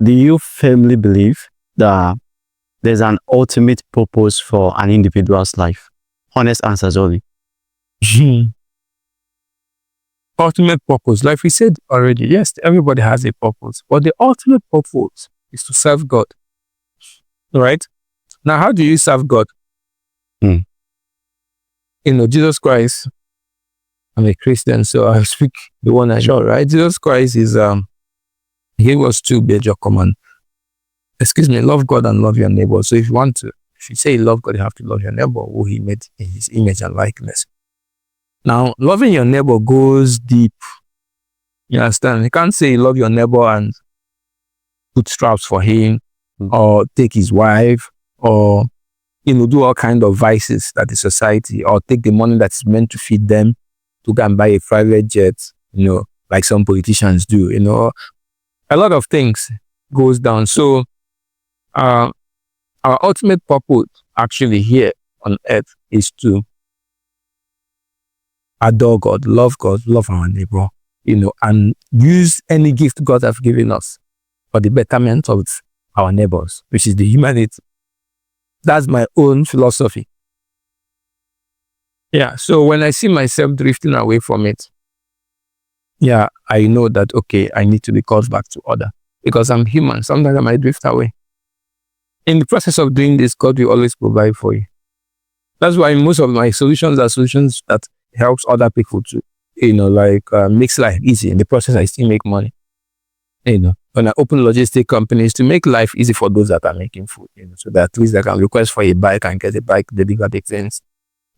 you firmly believe that there's an ultimate purpose for an individual's life? Honest answers only. Ultimate purpose, like we said already, yes, everybody has a purpose, but the ultimate purpose is to serve God, right? Now, how do you serve God? Jesus Christ, I'm a Christian, so I speak the one I know, right? Jesus Christ is, he gave us two major commands. Love God and love your neighbor. So if you say you love God, you have to love your neighbor who he made in his image and likeness. Now, loving your neighbor goes deep. You understand? You can't say you love your neighbor and put straps for him or take his wife or, do all kinds of vices that the society, or take the money that's meant to feed them to go and buy a private jet, like some politicians do, A lot of things goes down. So, our ultimate purpose actually here on earth is to adore God, love our neighbor, and use any gift God has given us for the betterment of our neighbors, which is the humanity. That's my own philosophy. Yeah, so when I see myself drifting away from it, I know that, okay, I need to be called back to order because I'm human. Sometimes I might drift away. In the process of doing this, God will always provide for you. That's why most of my solutions are solutions that helps other people to, makes life easy. In the process, I still make money. When I open logistic companies to make life easy for those that are making food, so that at least they can request for a bike and get a bike delivered things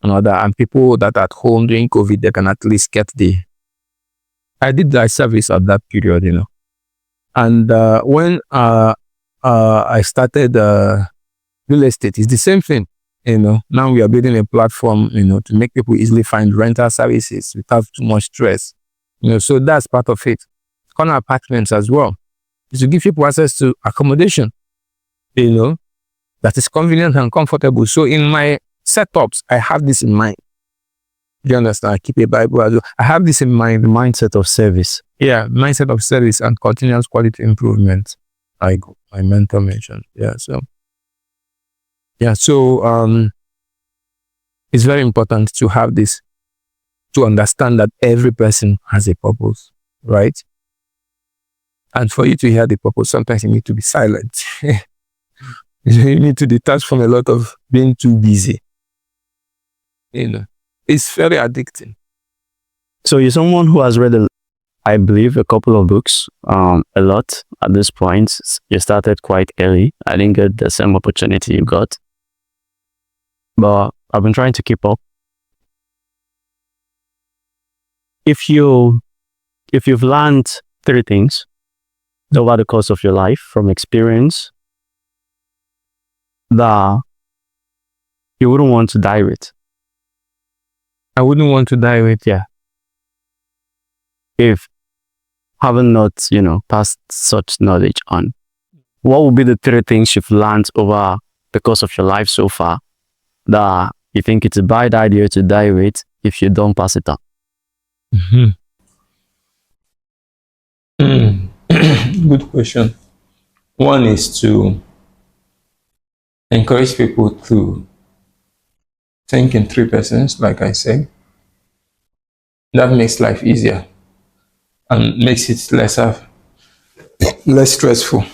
and people that are at home during COVID, they can at least get I did that service at that period, And when I started real estate, it's the same thing. Now we are building a platform, to make people easily find rental services without too much stress. So that's part of it. Konar apartments as well, is to give people access to accommodation, that is convenient and comfortable. So in my setups, I have this in mind. Do you understand? I keep a Bible as well. I have this in mind, the mindset of service. Yeah, mindset of service and continuous quality improvement. Like my mentor mentioned. So it's very important to have this, to understand that every person has a purpose, right? And for you to hear the purpose, sometimes you need to be silent. You need to detach from a lot of being too busy. It's very addicting. So you're someone who has read, I believe, a couple of books, a lot at this point. You started quite early. I didn't get the same opportunity you got, but I've been trying to keep up. If you've learned 3 things over the course of your life from experience that you wouldn't want to die with. I wouldn't want to die with, if having not, passed such knowledge on, what would be the 3 things you've learned over the course of your life so far that you think it's a bad idea to die with if you don't pass it on? Good question. One is to encourage people to think in 3 persons, like I said. That makes life easier and makes it less stressful.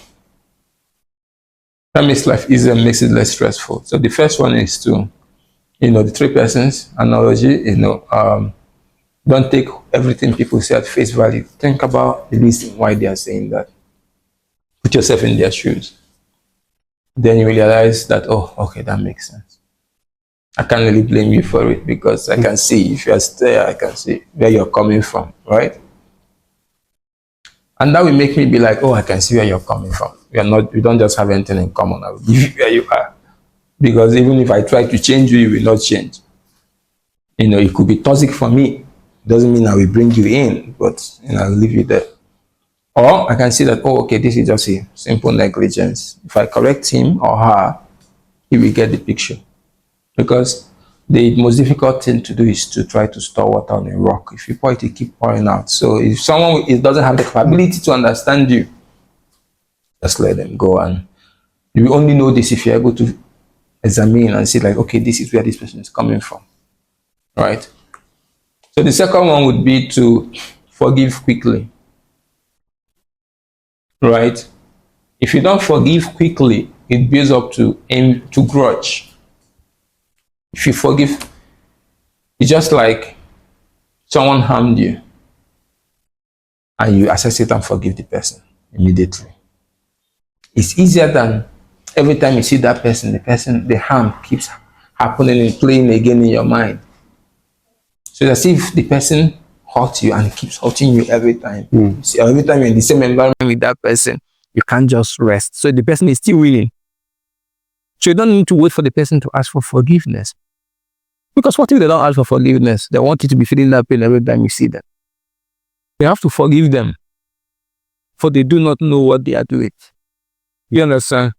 That makes life easier and makes it less stressful. So the first one is to, the three persons analogy, don't take everything people say at face value. Think about the reason why they are saying that. Put yourself in their shoes. Then you realize that, oh, okay, that makes sense. I can't really blame you for it because I can see, if you are there, I can see where you're coming from, right? And that will make me be like, oh, I can see where you're coming from. We don't just have anything in common. I will give you where you are. Because even if I try to change you, you will not change. It could be toxic for me. Doesn't mean I will bring you in, but I'll leave you there. Or I can see that, oh, okay, this is just a simple negligence. If I correct him or her, he will get the picture. Because the most difficult thing to do is to try to store water on a rock. If you pour it, it keeps pouring out. So if someone doesn't have the capability to understand you, just let them go. And you will only know this if you're able to examine and see like, okay, this is where this person is coming from, right? So the second one would be to forgive quickly, right? If you don't forgive quickly, it builds up to grudge. If you forgive, it's just like someone harmed you and you assess it and forgive the person immediately. It's easier than every time you see that person, the harm keeps happening and playing again in your mind. So it's as if the person hurts you and it keeps hurting you every time. See, every time you're in the same environment with that person, you can't just rest. So the person is still willing. So you don't need to wait for the person to ask for forgiveness. Because what if they don't ask for forgiveness? They want you to be feeling that pain every time you see them. You have to forgive them, for they do not know what they are doing. You understand?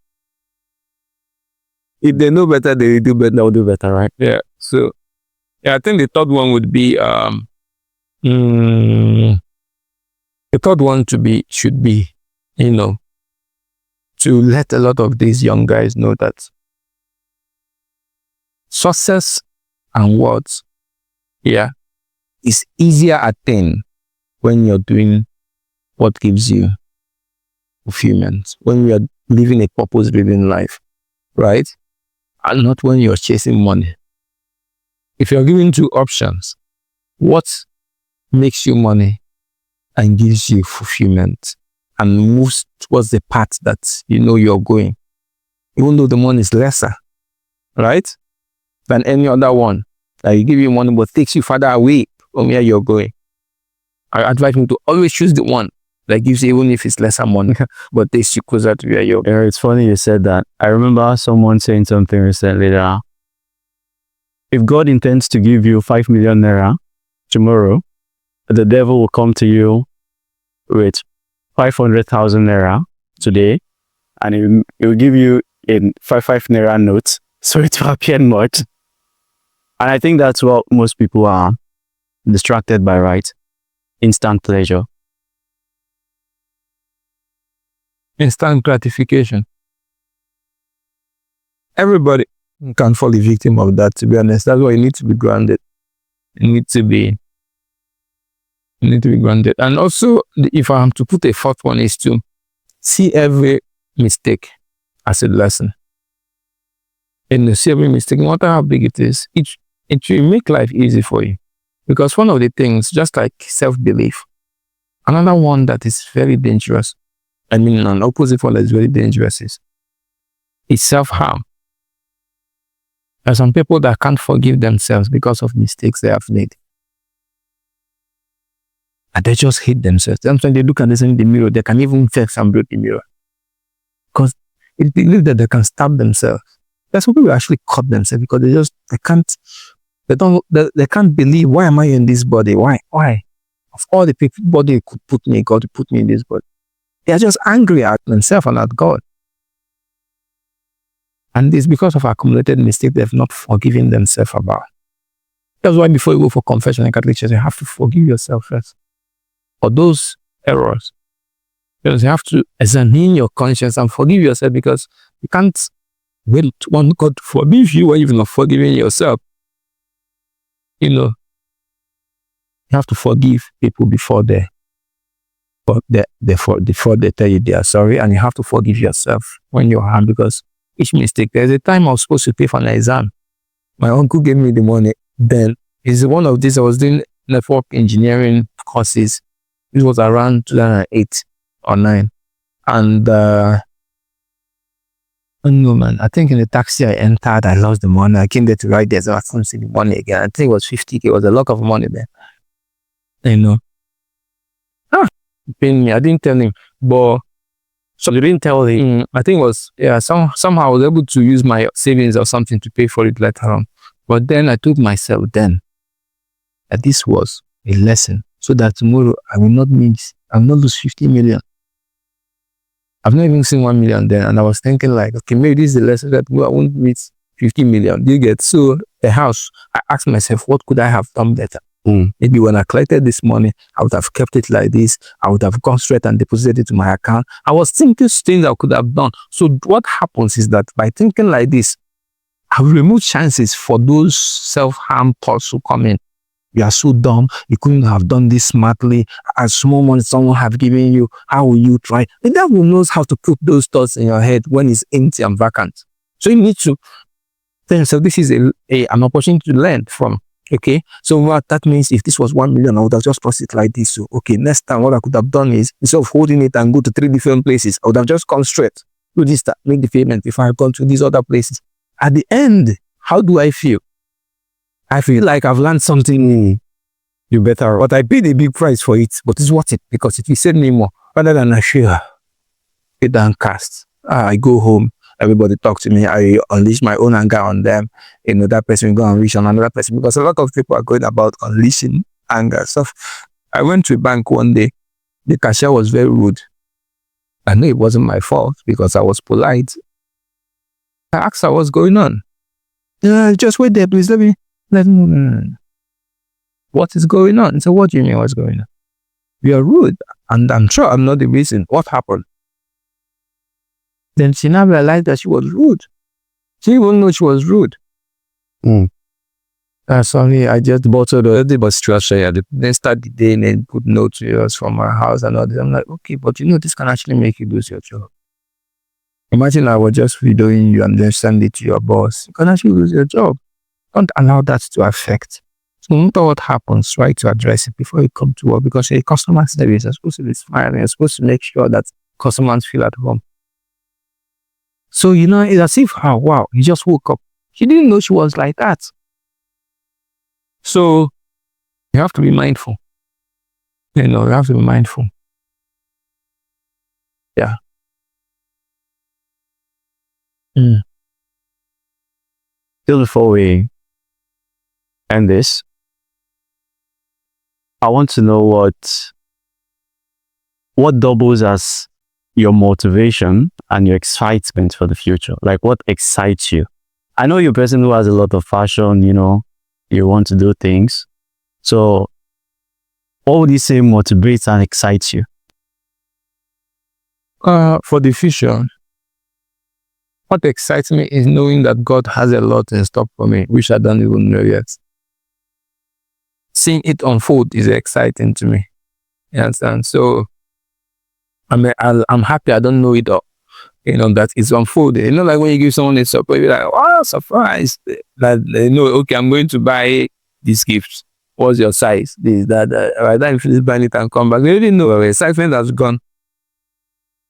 If they know better, they will do better. They'll do better, right? Yeah. So, I think the third one would be, the third one should be, to let a lot of these young guys know that success and words, is easier attained when you're doing what gives you fulfillment, when you are living a purpose-driven life, right? And not when you're chasing money. If you're given two options, what makes you money and gives you fulfillment and moves towards the path that you're going, even though the money is lesser, right, than any other one that you give you money but takes you further away from where you're going. I advise you to always choose the one that gives you, even if it's lesser money, but takes you closer to where you're going. Yeah, it's funny you said that. I remember someone saying something recently that if God intends to give you 5 million naira tomorrow, the devil will come to you with 500,000 naira today, and he will give you a 5 naira note, so it will appear much. And I think that's what most people are distracted by, right? Instant pleasure. Instant gratification. Everybody can fall a victim of that, to be honest. That's why you need to be grounded. You need to be grounded. And also, if I am to put a fourth one, is to see every mistake as a lesson. And see every mistake, no matter how big it is, it will make life easy for you. Because one of the things, just like self-belief, another one that is very dangerous, an opposite one that is very dangerous is self-harm. There are some people that can't forgive themselves because of mistakes they have made. And they just hate themselves. Sometimes they look at themselves in the mirror, they can even vex and break the mirror. Because they believe that they can stab themselves. There's some people who actually cut themselves because they can't believe, why am I in this body? Why? Of all the people, body could put me, God put me in this body. They are just angry at themselves and at God. And it's because of accumulated mistakes they've not forgiven themselves about. That's why before you go for confession in Catholic Church, you have to forgive yourself first for those errors. Because you have to examine your conscience and forgive yourself, because you can't wait one God to forgive you when you've not forgiven yourself. You You have to forgive people before they tell you they are sorry, and you have to forgive yourself when you're harmed, because each mistake, there's a time I was supposed to pay for an exam. My uncle gave me the money. Then it's one of these, I was doing network engineering courses. It was around 2008 or 9. And no man, I think in the taxi I entered, I lost the money. I came there to write there, so I couldn't see the money again. I think it was 50K. It was a lot of money there. You know. It pained me. I didn't tell him. But So you didn't tell him? I think it was, somehow I was able to use my savings or something to pay for it later on. But then I told myself then that this was a lesson, so that tomorrow I will not lose 50 million. I've not even seen 1 million then. And I was thinking like, okay, maybe this is the lesson that I won't meet 50 million. Do you get? So the house, I asked myself, what could I have done better? Maybe when I collected this money, I would have kept it like this. I would have gone straight and deposited it to my account. I was thinking things I could have done. So what happens is that by thinking like this, I will remove chances for those self-harm thoughts to come in. You are so dumb. You couldn't have done this smartly. As small money someone have given you, how will you try? The devil knows how to put those thoughts in your head when it's empty and vacant. So you need to tell yourself, this is an opportunity to learn from. Okay, so what that means, if this was 1 million, I would have just pressed it like this. So okay, next time what I could have done is, instead of holding it and go to 3 different places, I would have just gone straight to this, make the payment before I've gone to these other places. At the end, how do I feel? I feel like I've learned something you better, but I paid a big price for it, but it's worth it, because it will save me more rather than I share it down cast. I go home, everybody talk to me, I unleash my own anger on them. That person will go and unleash on another person, because a lot of people are going about unleashing anger. So I went to a bank one day. The cashier was very rude. I know it wasn't my fault because I was polite. I asked her what's going on. Just wait there, please. Let me. What is going on? So what do you mean what's going on? You are rude, and I'm sure I'm not the reason. What happened? Then she now realized that she was rude. She didn't even know she was rude. Sorry, I just bottled already, but structure. Then start the day and then put notes to yours from my house and all this. I'm like, okay, but this can actually make you lose your job. Imagine I was just videoing you and then send it to your boss. You can actually lose your job. Don't allow that to affect. So no matter what happens, try to address it before you come to work, because a customer service is supposed to be smiling. You're supposed to make sure that customers feel at home. So, it's as if, wow, he just woke up. She didn't know she was like that. So, you have to be mindful. You have to be mindful. Yeah. Still before we end this, I want to know what doubles as your motivation and your excitement for the future. Like, what excites you? I know you're a person who has a lot of passion, you want to do things. So what would you say motivates and excites you? For the future, what excites me is knowing that God has a lot in store for me, which I don't even know yet. Seeing it unfold is exciting to me. You understand? So I'm happy I don't know it all. That it's unfolding. Like when you give someone a surprise, you're like, wow, surprise. That okay, I'm going to buy this gift. What's your size? This, that. By the time you finish buying it and come back, they didn't know. Excitement has gone.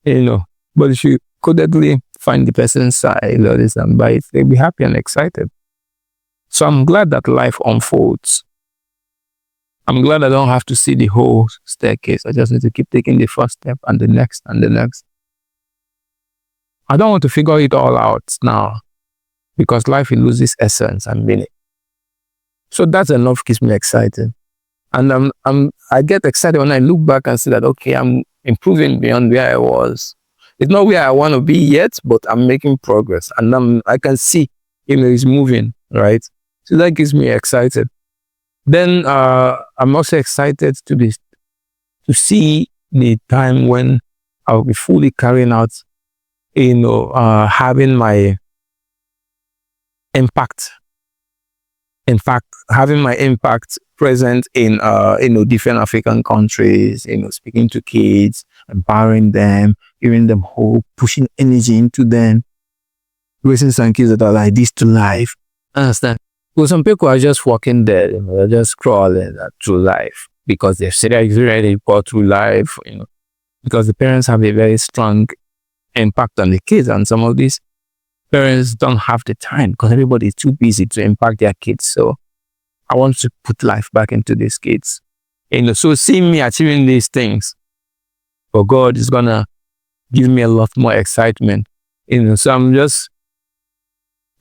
But if you codedly find the person's size or this and buy it, they'll be happy and excited. So I'm glad that life unfolds. I'm glad I don't have to see the whole staircase. I just need to keep taking the first step and the next and the next. I don't want to figure it all out now, because life will lose its essence and meaning. So that's enough, keeps me excited. And I get excited when I look back and see that, okay, I'm improving beyond where I was. It's not where I want to be yet, but I'm making progress. And I can see, it's moving, right? So that gets me excited. Then I'm also excited to see the time when I'll be fully carrying out, having my impact In fact, having my impact present in, different African countries, speaking to kids, empowering them, giving them hope, pushing energy into them, raising some kids that are like this to life. Understand? Well, some people are just walking there, they're just crawling through life because they've said they're ready to go through life, because the parents have a very strong impact on the kids, and some of these parents don't have the time because everybody is too busy to impact their kids. So I want to put life back into these kids. So seeing me achieving these things for God is gonna give me a lot more excitement. So I'm just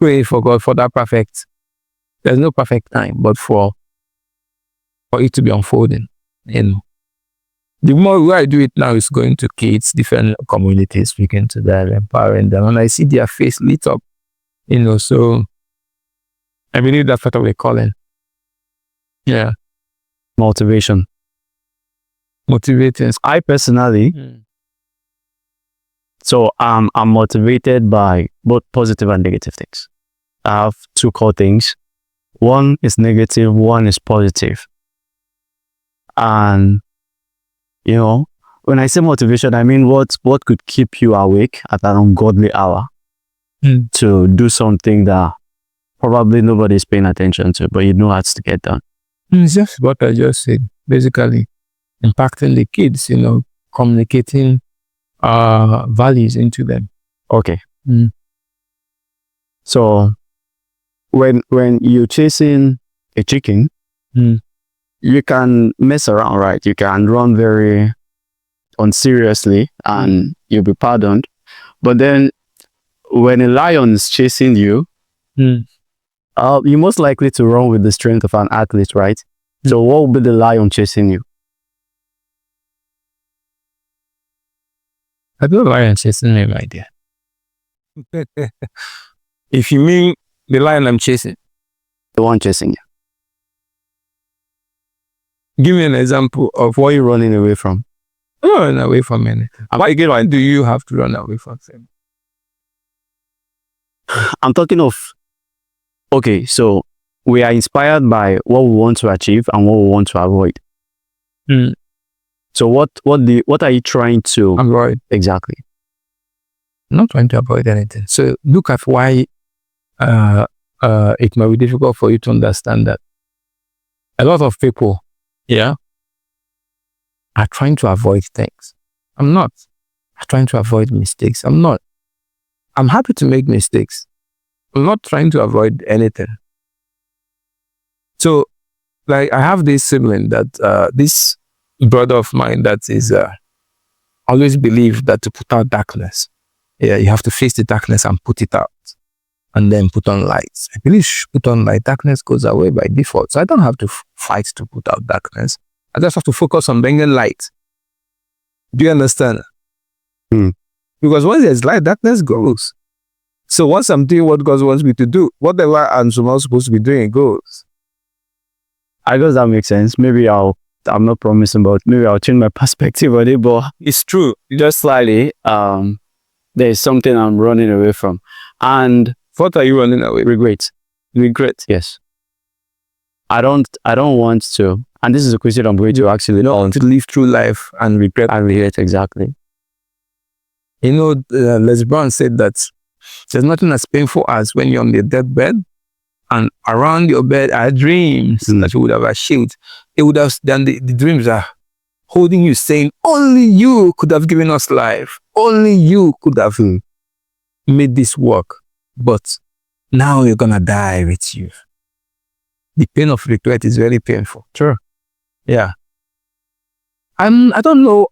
praying for God for that perfect. There's no perfect time, but for it to be unfolding. The more way I do it now is going to kids, different communities, speaking to them, empowering them, and I see their face lit up. So I believe that's part of the calling. Yeah. Motivation. Motivating. I personally, so I'm motivated by both positive and negative things. I have two core things. One is negative, one is positive. And when I say motivation, I mean what could keep you awake at an ungodly hour to do something that probably nobody's paying attention to, but you know has to get done. It's just what I just said. Basically, impacting the kids, communicating values into them. Okay. So when you're chasing a chicken, you can mess around, right? You can run very unseriously and you'll be pardoned. But then when a lion is chasing you, you're most likely to run with the strength of an athlete, right? So what will be the lion chasing you? I don't know lion chasing me, my dear. If you mean the lion I'm chasing. The one chasing you. Give me an example of what you're running away from. I'm not running away from anything. Why do you have to run away from them? I'm talking of, okay, so we are inspired by what we want to achieve and what we want to avoid. So what are you trying to avoid? Exactly. I'm not trying to avoid anything. So look at why it might be difficult for you to understand that a lot of people, are trying to avoid things. I'm not. I'm trying to avoid mistakes. I'm not. I'm happy to make mistakes. I'm not trying to avoid anything. So, like, I have this sibling that, this brother of mine that is always believe that to put out darkness, you have to face the darkness and put it out, and then put on lights. I believe put on light, darkness goes away by default. So I don't have to fight to put out darkness. I just have to focus on bringing light. Do you understand? Because once there's light, darkness goes. So once I'm doing what God wants me to do, whatever I'm not supposed to be doing goes. I guess that makes sense. Maybe I'm not promising, but maybe I'll change my perspective on it, but it's true. Just slightly, there's something I'm running away from. And what are you running away? Regret. Regret? Yes. I don't want to, and this is a question I'm going to actually to live through life and regret. And regret, exactly. Les Brown said that there's nothing as painful as when you're on your deathbed and around your bed are dreams that you would have achieved. It would have done the dreams are holding you, saying, only you could have given us life. Only you could have made this work. But now you're gonna die with you. The pain of regret is very painful. Sure. Yeah. I don't know,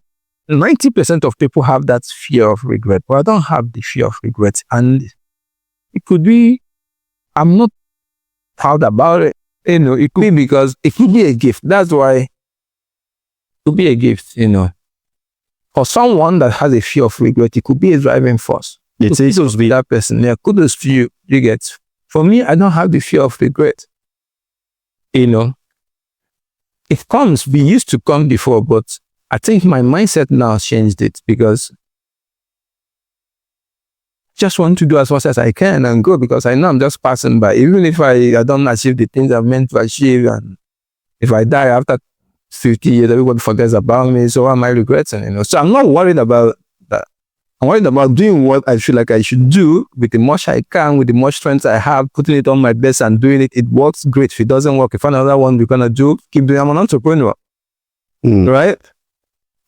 90% of people have that fear of regret, but I don't have the fear of regret. And it could be, I'm not proud about it. It could be because it could be a gift. That's why it could be a gift, For someone that has a fear of regret, it could be a driving force. Kudos to that person. Yeah, kudos to you. You get. For me, I don't have the fear of regret. It comes. We used to come before, but I think my mindset now changed it because just want to do as much as I can and go, because I know I'm just passing by. Even if I don't achieve the things I'm meant to achieve, and if I die after 50 years, everybody forgets about me. So why am I regretting? So I'm not worried about that. I'm worried about doing what I feel like I should do with the much I can, with the much strength I have, putting it on my best and doing it. It works great. If it doesn't work, if another one we're gonna do, keep doing. I'm an entrepreneur, right?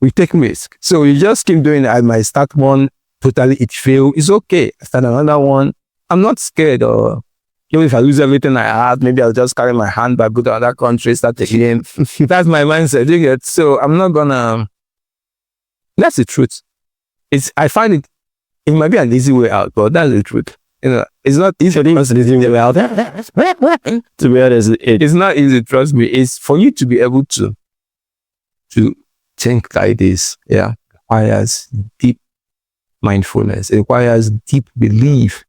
We take risk. So you just keep doing it. I might start one, totally it fail. It's okay. I start another one. I'm not scared. Or even if I lose everything I have, maybe I'll just carry my handbag, go to another country, start again. That's my mindset. You get? So I'm not gonna. That's the truth. I find it might be an easy way out, but that's the truth. It's not easy. It's an easy way out. To be honest, it's not easy. Trust me. It's for you to be able to think like this. Yeah, requires deep mindfulness. It requires deep belief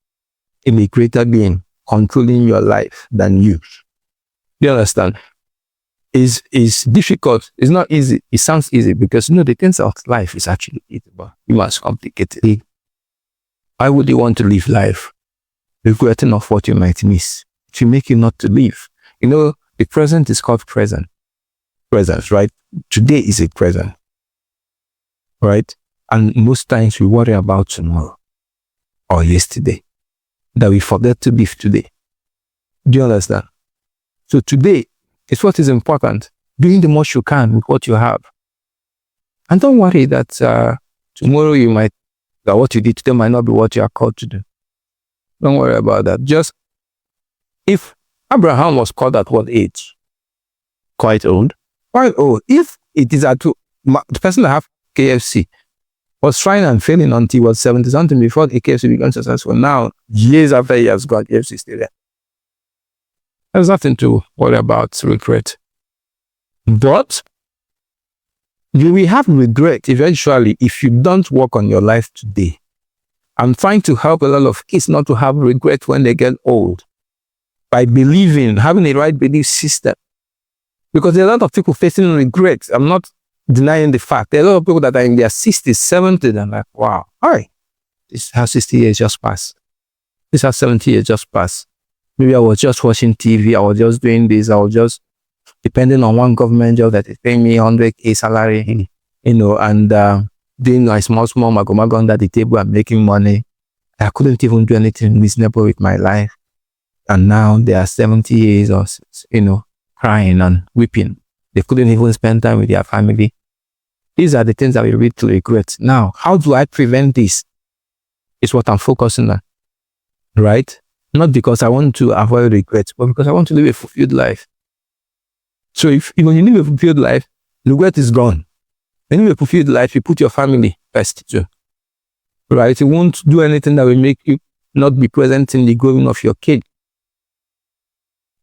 in a greater being controlling your life than you. Do you understand? Is difficult. It's not easy. It sounds easy because the things of life is actually easy, but you must complicate it. Why would you want to live life regretting of what you might miss? It will make you not to live. The present is called present. Presence, right? Today is a present, right? And most times we worry about tomorrow or yesterday, that we forget to live today. Do you understand? So today is what is important. Doing the most you can with what you have. And don't worry that tomorrow that what you did today might not be what you are called to do. Don't worry about that. Just, if Abraham was called at what age? Quite old. Quite old. If it is the person that have KFC was trying and failing until he was 70 something before the KFC became successful. Now, years after he has got KFC still there. There's nothing to worry about, regret. But you will have regret eventually if you don't work on your life today. I'm trying to help a lot of kids not to have regret when they get old by having a right belief system. Because there are a lot of people facing regret. I'm not denying the fact. There are a lot of people that are in their 60s, 70s, and like, wow, this has 60 years just passed. This has 70 years just passed. Maybe I was just watching TV, I was just doing this, I was just depending on one government job that is paying me 100K salary, and doing a small mago under the table and making money. I couldn't even do anything reasonable with my life. And now they are 70 years or, crying and weeping. They couldn't even spend time with their family. These are the things that we read to regret. Now, how do I prevent this? It's what I'm focusing on, right? Not because I want to avoid regret, but because I want to live a fulfilled life. So when you live a fulfilled life, regret is gone. When you live a fulfilled life, you put your family first too, right? You won't do anything that will make you not be present in the growing of your kid.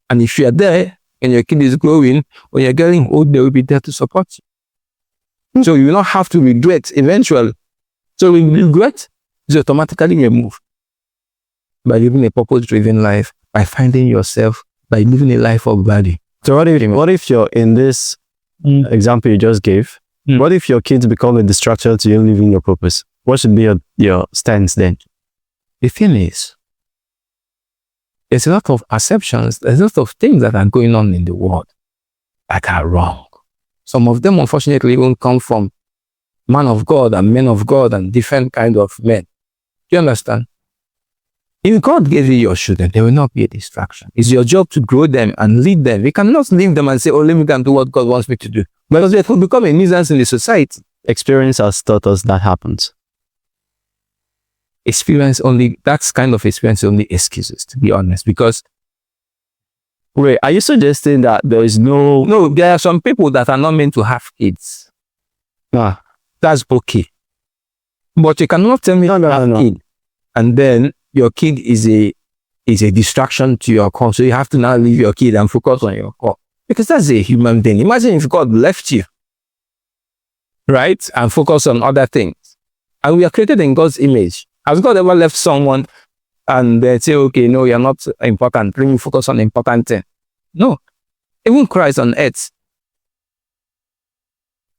And if you are there and your kid is growing, when you're getting old, they will be there to support you. So you will not have to regret eventually. So when you regret, it's automatically removed by living a purpose-driven life, by finding yourself, by living a life of value. So what if you're in this example you just gave? What if your kids become a distraction to you living your purpose? What should be your stance then? The thing is, there's a lot of perceptions, there's a lot of things that are going on in the world that are wrong. Some of them, unfortunately, even come from man of God and men of God and different kind of men. Do you understand? If God gave you your children, they will not be a distraction. It's your job to grow them and lead them. You cannot leave them and say, let me go and do what God wants me to do. Because it will become a nuisance in the society. Experience has taught us that happens. That's kind of experience only excuses, to be honest. Because wait, are you suggesting that there is no, there are some people that are not meant to have kids. That's okay. But you cannot tell me kid, and then your kid is a distraction to your call. So you have to now leave your kid and focus on your call. Because that's a human thing. Imagine if God left you, right? And focus on other things. And we are created in God's image. Has God ever left someone and they say, okay, no, you're not important. Let me focus on the important thing. No. Even Christ on earth.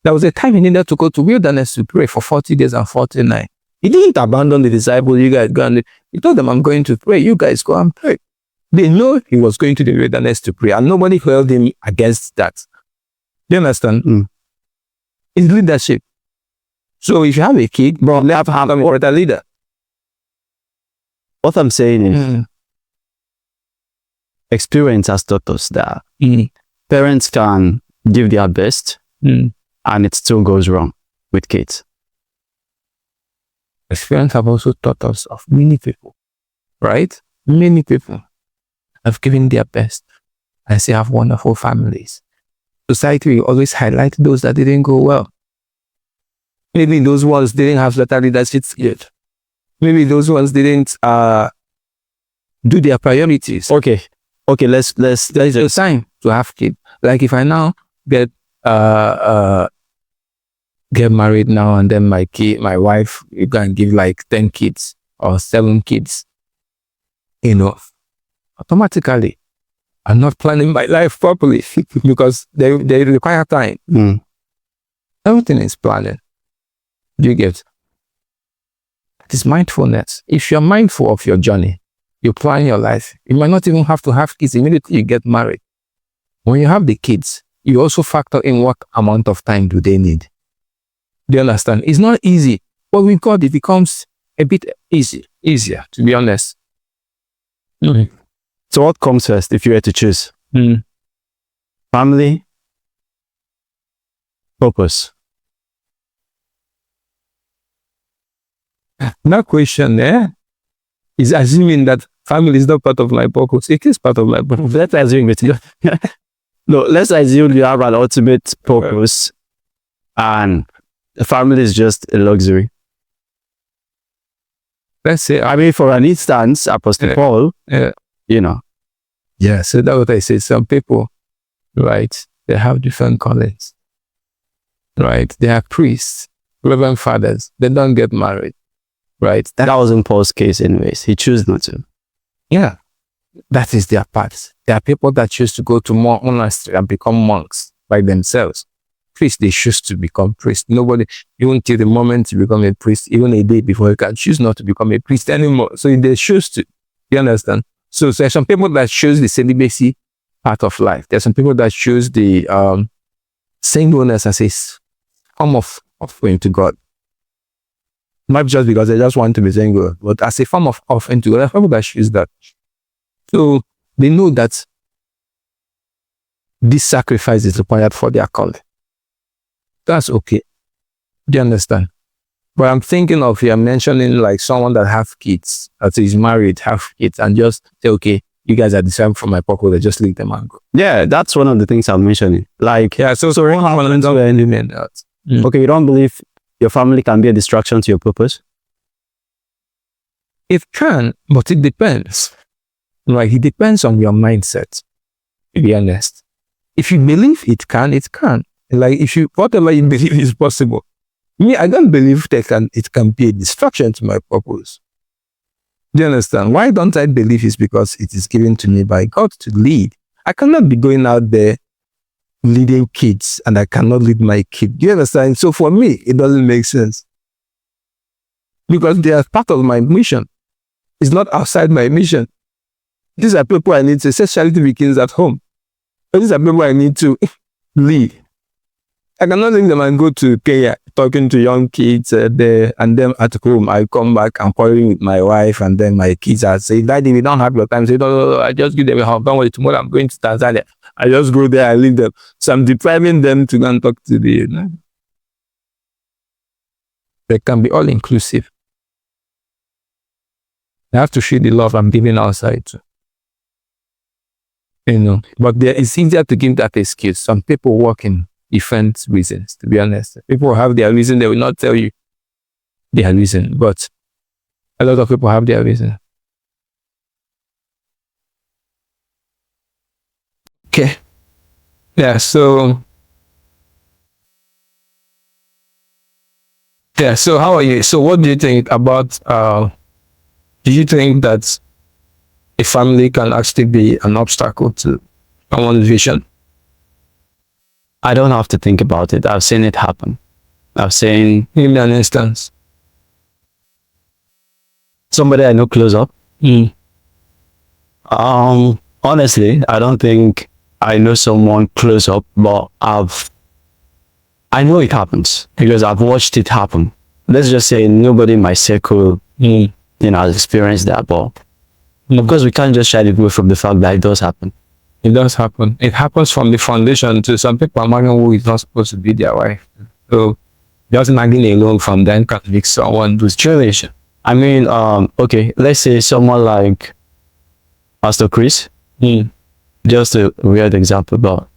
There was a time he needed to go to wilderness to pray for 40 days and 40 nights. He didn't abandon the disciples. You guys go and he told them, I'm going to pray. You guys go and pray. They know he was going to the wilderness to pray, and nobody held him against that. Do you understand? It's leadership. So if you have a kid, bro, let have a better leader. What I'm saying is, experience has taught us that parents can give their best and it still goes wrong with kids. Experience have also taught us of many people, right? Many people have given their best and still have wonderful families. Society will always highlight those that didn't go well. Maybe those ones didn't have better leadership skills. Maybe those ones didn't do their priorities. Okay, let's There's a time to have kids. Like if I now get married now and then my wife, you can give like 10 kids or 7 kids, automatically I'm not planning my life properly because they require time. Everything is planning. Do you get? It is mindfulness. If you're mindful of your journey, you plan your life. You might not even have to have kids immediately you get married. When you have the kids, you also factor in what amount of time do they need. Do you understand? It's not easy, but with God, it becomes a bit easier, to be honest. So what comes first if you were to choose? Family, purpose. That question is assuming that family is not part of my purpose. It is part of my purpose. Let's assume it. No, let's assume you have an ultimate purpose and the family is just a luxury. Let's say, I mean, for an instance, Apostle Paul, Yeah, so that's what I say. Some people, right, they have different callings, right? They are priests, reverend fathers. They don't get married, right? That wasn't Paul's case anyways. He chose not to. Yeah, that is their path. There are people that choose to go to monastery and become monks by themselves. Priests, they choose to become priests. Nobody, even till the moment you become a priest, even a day before, you can choose not to become a priest anymore. So they choose to. You understand? So there's some people that choose the celibacy part of life. There's some people that choose the singleness as a form of offering to God. Not just because they just want to be single, but as a form of offering to God. There's people that choose that. So they know that this sacrifice is required for their calling. That's okay. Do you understand? But I'm thinking of you're mentioning like someone that have kids, that is married, have kids, and just say, okay, you guys are deciding for my purpose, just leave them and go. Yeah, that's one of the things I'm mentioning. Like, yeah, so what happens when you mean that? Okay, you don't believe your family can be a distraction to your purpose? It can, but it depends. Like, it depends on your mindset, to be honest. If you believe it can, it can. Like, whatever you believe is possible. Me, I don't believe it can be a distraction to my purpose. Do you understand? Why don't I believe it's because it is given to me by God to lead. I cannot be going out there leading kids and I cannot lead my kid. Do you understand? So for me, it doesn't make sense. Because they are part of my mission. It's not outside my mission. These are people I need to, especially to be kids at home. These are people I need to lead. I cannot leave them and go to Kenya talking to young kids there, and then at home I come back and quarreling with my wife, and then my kids are saying, Daddy, we don't have your time. Say, no, I just give them a hug. Don't worry, tomorrow I'm going to Tanzania. I just go there, I leave them. So I'm depriving them to go and talk to the. They can be all inclusive. They have to show the love I'm giving outside too. But it's easier to give that excuse. Some people work in different reasons, to be honest. People have their reason, they will not tell you their reason, but a lot of people have their reason. Okay. Yeah, so how are you? So what do you think about, do you think that a family can actually be an obstacle to someone's vision? I don't have to think about it. I've seen it happen. I've seen... Give me an instance. somebody I know close up. Mm. Honestly, I don't think I know someone close up, but I know it happens because I've watched it happen. Let's just say nobody in my circle, has experienced that, but of course we can't just shy away from the fact that it does happen. It does happen. It happens from the foundation to some people are marrying who is not supposed to be their wife. So just nagging alone from then can make someone lose generation. I mean, okay, let's say someone like Pastor Chris, just a weird example, but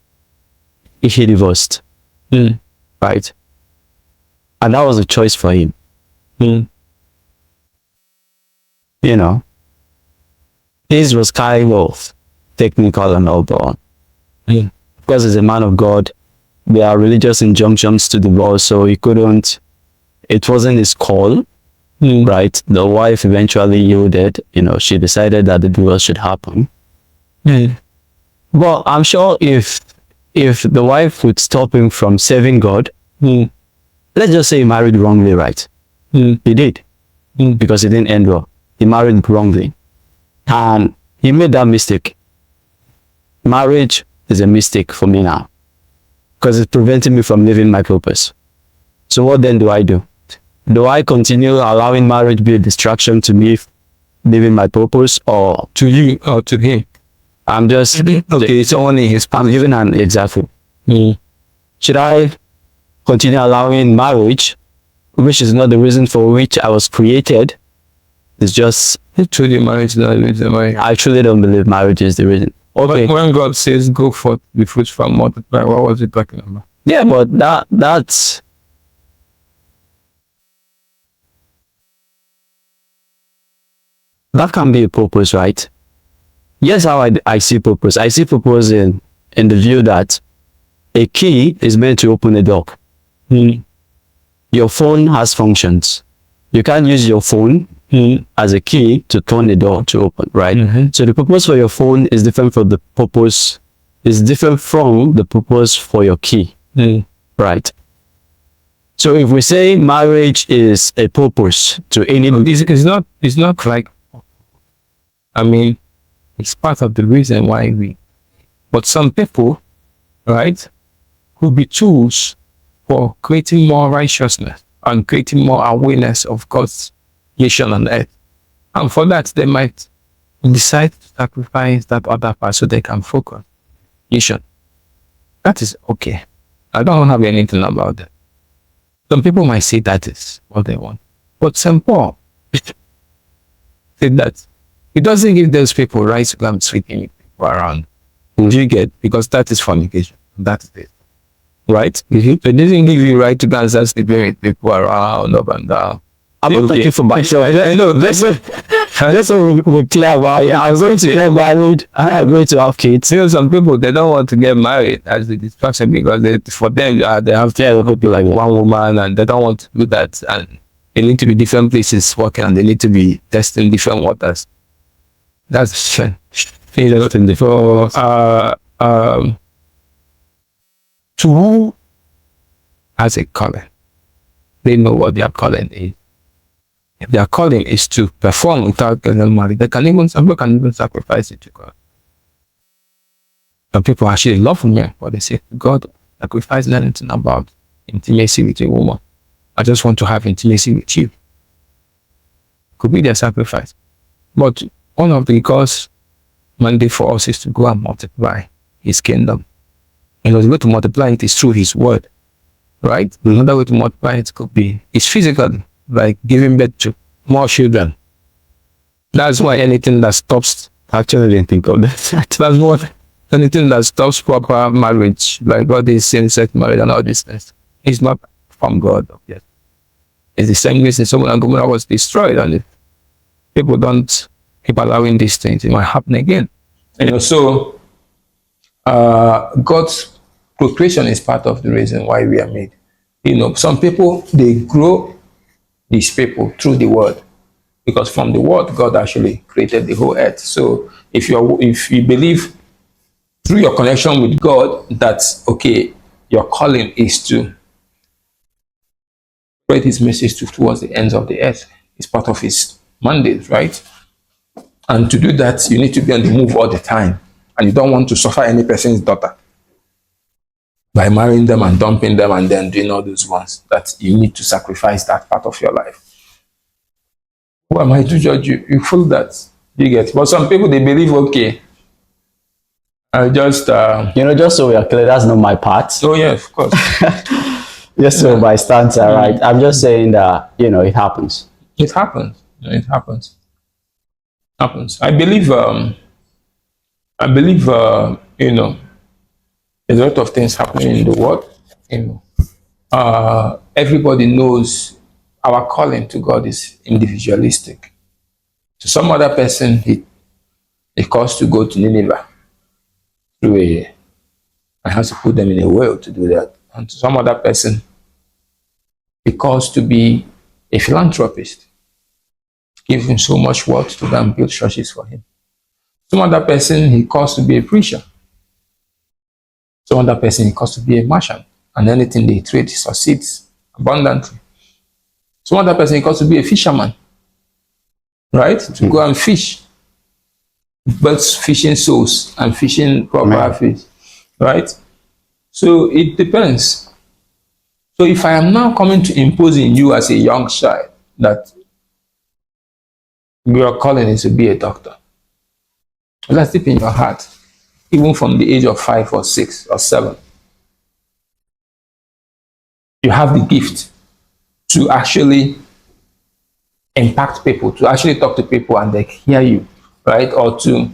he divorced, right? And that was a choice for him. You know, his was kind of technical and all, but because he's a man of God, there are religious injunctions to divorce, so he couldn't, it wasn't his call, right? The wife eventually yielded, she decided that the divorce should happen. Well, I'm sure if the wife would stop him from serving God, let's just say he married wrongly, right? He did, because he didn't end well. He married wrongly, and he made that mistake. Marriage is a mistake for me now, because it's preventing me from living my purpose. So what then do I do? Do I continue allowing marriage be a distraction to me living my purpose, or To you or to him? I'm just Okay, it's only his I'm living an exactly. Should I continue allowing marriage, which is not the reason for which I was created? It's just truly marriage is not the reason why. I truly don't believe marriage is the reason. Okay, But when God says go forth, be fruitful, multiply, what was he talking about? yeah, but that's that can be a purpose, right? Yes, how I see purpose. I see purpose in the view that a key is meant to open a door. Your phone has functions. You can't use your phone as a key to turn the door to open, right? So the purpose for your phone is different from the purpose for your key, right? So if we say marriage is a purpose to any, It's not like, I mean, it's part of the reason why but some people, right, could be tools for creating more righteousness and creating more awareness of God's mission on earth. And for that, they might decide to sacrifice that other part so they can focus mission. That is okay. I don't have anything about that. Some people might say that is what they want. But St. Paul said that he doesn't give those people right to come sweeping people around. Do you get? Because that is fornication. That is it. Right? So he doesn't give you right to go and start sleeping with people around, up and down. I'm not talking for myself. No, that's what we're clear about. I'm going to get married. I'm going to have kids. some people, they don't want to get married as a distraction because for them, they have to be like one woman and they don't want to do that. And they need to be different places working and they need to be testing different waters. That's thing. So, to who has a calling, they know what their calling is. If their calling is to perform without getting married, some people can even sacrifice it to God. Some people actually love me, but they say, God, sacrifice anything about intimacy with a woman. I just want to have intimacy with you. Could be their sacrifice. But one of the God's mandate for us is to go and multiply his kingdom. And the way to multiply it is through his word. Right? Another way to multiply it could be it's physical, like giving birth to more children. That's why anything that stops, actually I didn't think of that. That's what anything that stops proper marriage, like all this same-sex marriage and all this things, is not from God. Yes. It's the same reason Sodom and Gomorrah was destroyed, and if people don't keep allowing these things, it might happen again. So God's procreation is part of the reason why we are made. Some people, they grow these people through the word, because from the word God actually created the whole earth. So if you believe through your connection with God that okay, your calling is to spread his message towards the ends of the earth, it's part of his mandates, right? And to do that, you need to be on the move all the time. And you don't want to suffer any person's daughter by marrying them and dumping them and then doing all those ones. That you need to sacrifice that part of your life. Who am I to judge you? You feel that. You get. But some people, they believe, okay, I just... just so we are clear, that's not my part. Oh, yeah, of course. Just so my stance are right. I'm just saying that, it happens. It happens. It happens. Happens. I believe, there's a lot of things happening in the world. Everybody knows our calling to God is individualistic. To some other person, he calls to go to Nineveh through I have to put them in a whale to do that. And to some other person, he calls to be a philanthropist. Give him so much wealth to go and build churches for him. Some other person, he calls to be a preacher. Some other person, he calls to be a merchant. And anything they trade succeeds abundantly. Some other person, he calls to be a fisherman. Right? To go and fish. But fishing souls and fishing proper fish. Right? So it depends. So if I am now coming to impose in you as a young child that your calling is to be a doctor, let's deep in your heart, even from the age of 5 or 6 or 7, you have the gift to actually impact people, to actually talk to people and they hear you, right? Or to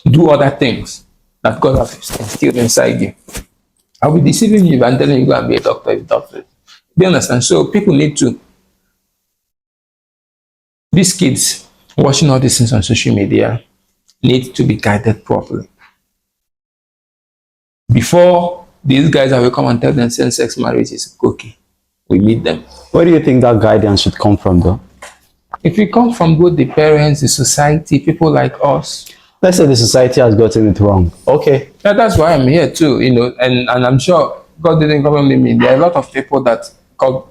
do other things that God has instilled inside you. I'll be deceiving you if I'm telling you go and be a doctor if doctor. Do you understand? So people need to, these kids watching all these things on social media need to be guided properly. Before these guys will come and tell them same-sex marriage is okay, we meet them. Where do you think that guidance should come from, though? If it comes from both the parents, the society, people like us. Let's say the society has gotten it wrong. Okay. Yeah, that's why I'm here too, and I'm sure God didn't come with me. There are a lot of people that God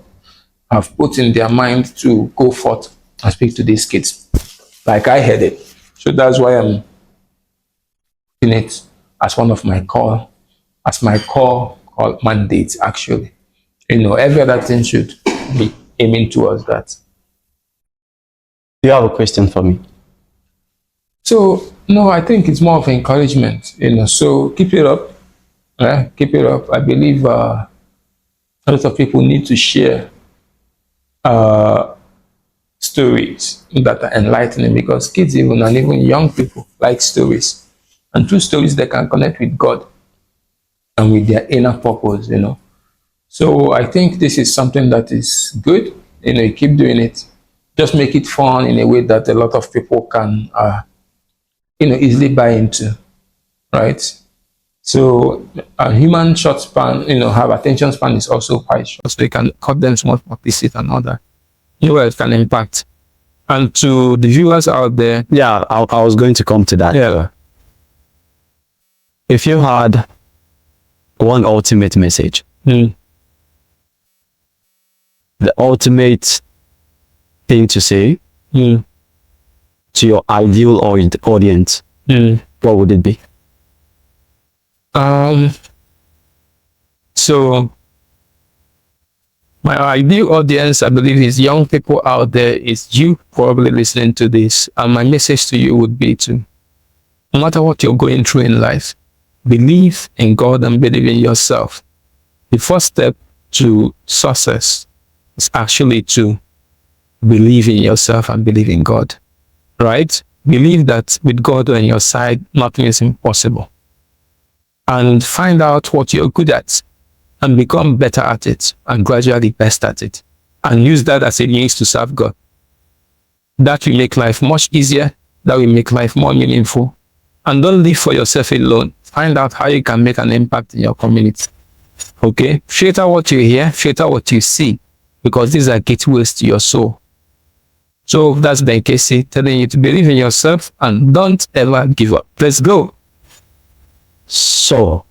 have put in their mind to go forth and speak to these kids. Like I heard it. So that's why I'm in it as one of my core mandates, actually. Every other thing should be aiming towards that. Do you have a question for me? So, no, I think it's more of encouragement, so keep it up. Keep it up. I believe a lot of people need to share stories that are enlightening, because kids and even young people like stories. And through stories, they can connect with God and with their inner purpose, So I think this is something that is good. You keep doing it. Just make it fun in a way that a lot of people can, easily buy into, right? So a human short span, have attention span is also quite short. So you can cut them small pieces and all that. It can impact. And to the viewers out there. Yeah, I was going to come to that. Yeah. If you had one ultimate message, the ultimate thing to say to your ideal audience, what would it be? So my ideal audience, I believe, is young people out there, is you probably listening to this. And my message to you would be to, no matter what you're going through in life, believe in God and believe in yourself. The first step to success is actually to believe in yourself and believe in God, right? Believe that with God on your side, nothing is impossible. And find out what you're good at and become better at it and gradually best at it. And use that as a means to serve God. That will make life much easier. That will make life more meaningful. And don't live for yourself alone. Find out how you can make an impact in your community. Okay? Filter what you hear, filter what you see, because these are gateways to your soul. So that's Ben Casey telling you to believe in yourself and don't ever give up. Let's go. So,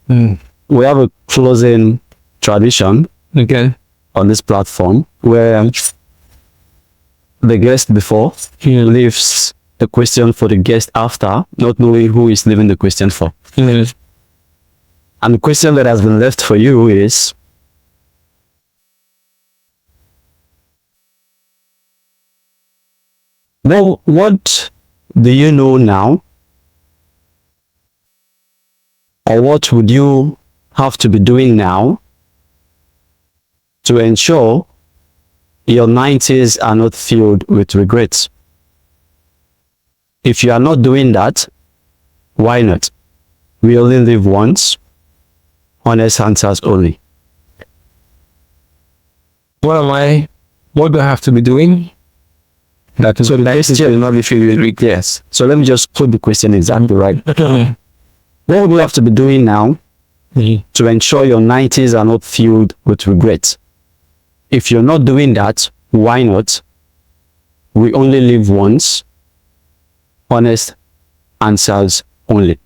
we have a closing tradition Okay. on this platform where the guest before leaves the question for the guest after, not knowing who is leaving the question for. And the question that has been left for you is, well, what do you know now? Or what would you have to be doing now to ensure your 90s are not filled with regrets? If you are not doing that, why not? We only live once. Honest answers only. What do I have to be doing? That is So the question will not be filled with regrets. So let me just put the question exactly right. What would you have to be doing now to ensure your 90s are not filled with regrets? If you're not doing that, why not? We only live once. Honest answers only.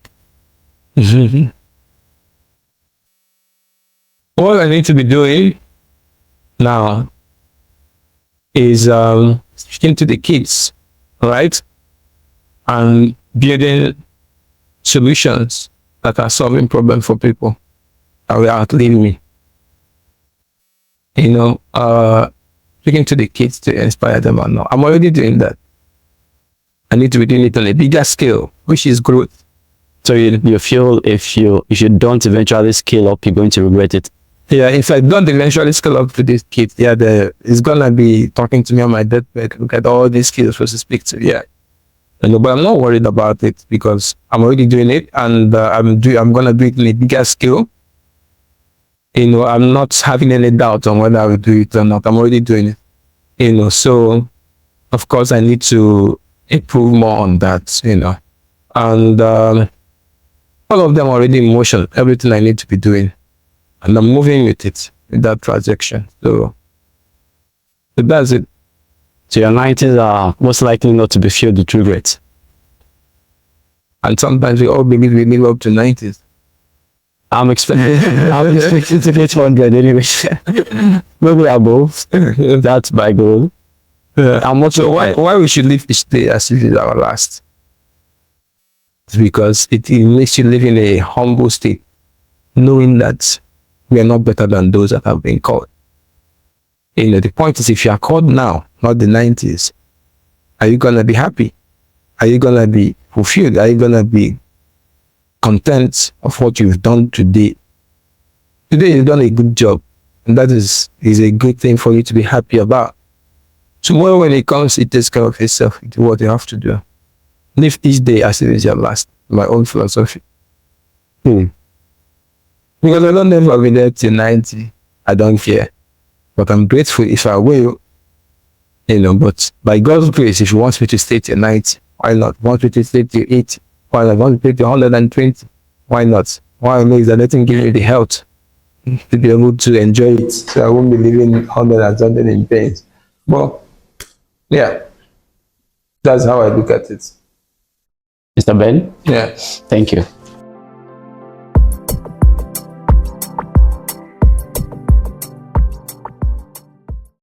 What I need to be doing now is speaking to the kids, right? And building solutions that are solving problems for people that will outlive me. Speaking to the kids to inspire them or not. I'm already doing that. I need to be doing it on a bigger scale, which is growth. So you feel if you don't eventually scale up, you're going to regret it. Yeah, if I don't eventually scale up to these kids, it's gonna be talking to me on my deathbed. Look at all these kids supposed to speak to. Yeah, but I'm not worried about it because I'm already doing it, and I'm gonna do it in a bigger scale. I'm not having any doubt on whether I will do it or not. I'm already doing it. So of course I need to improve more on that. And all of them are already in motion. Everything I need to be doing. And I'm moving with it, with that transaction. So that's it. So your 90s are most likely not to be filled with regrets. And sometimes we all believe we live up to 90s. I'm expecting to get 100 anyway. Maybe above. That's my goal. I'm not sure why we should live each day as if it's our last. It's because it makes you live in a humble state, knowing that we are not better than those that have been called. The point is, if you are called now, not the 90s, are you going to be happy? Are you going to be fulfilled? Are you going to be content of what you've done today? Today you've done a good job, and that is a good thing for you to be happy about. Tomorrow when it comes, it takes care of itself. It's what you have to do. Live each day as if it's your last. My own philosophy. Because I don't ever be there till 90. I don't care. But I'm grateful if I will. But by God's grace, if you want me to stay till 90, why not? Want me to stay till 80? Why not? Want me to stay till 120? Why not? Why not is that letting give me the health to be able to enjoy it. So I won't be living 100 and something in pain. Well, yeah. That's how I look at it. Mr. Ben? Yeah. Thank you.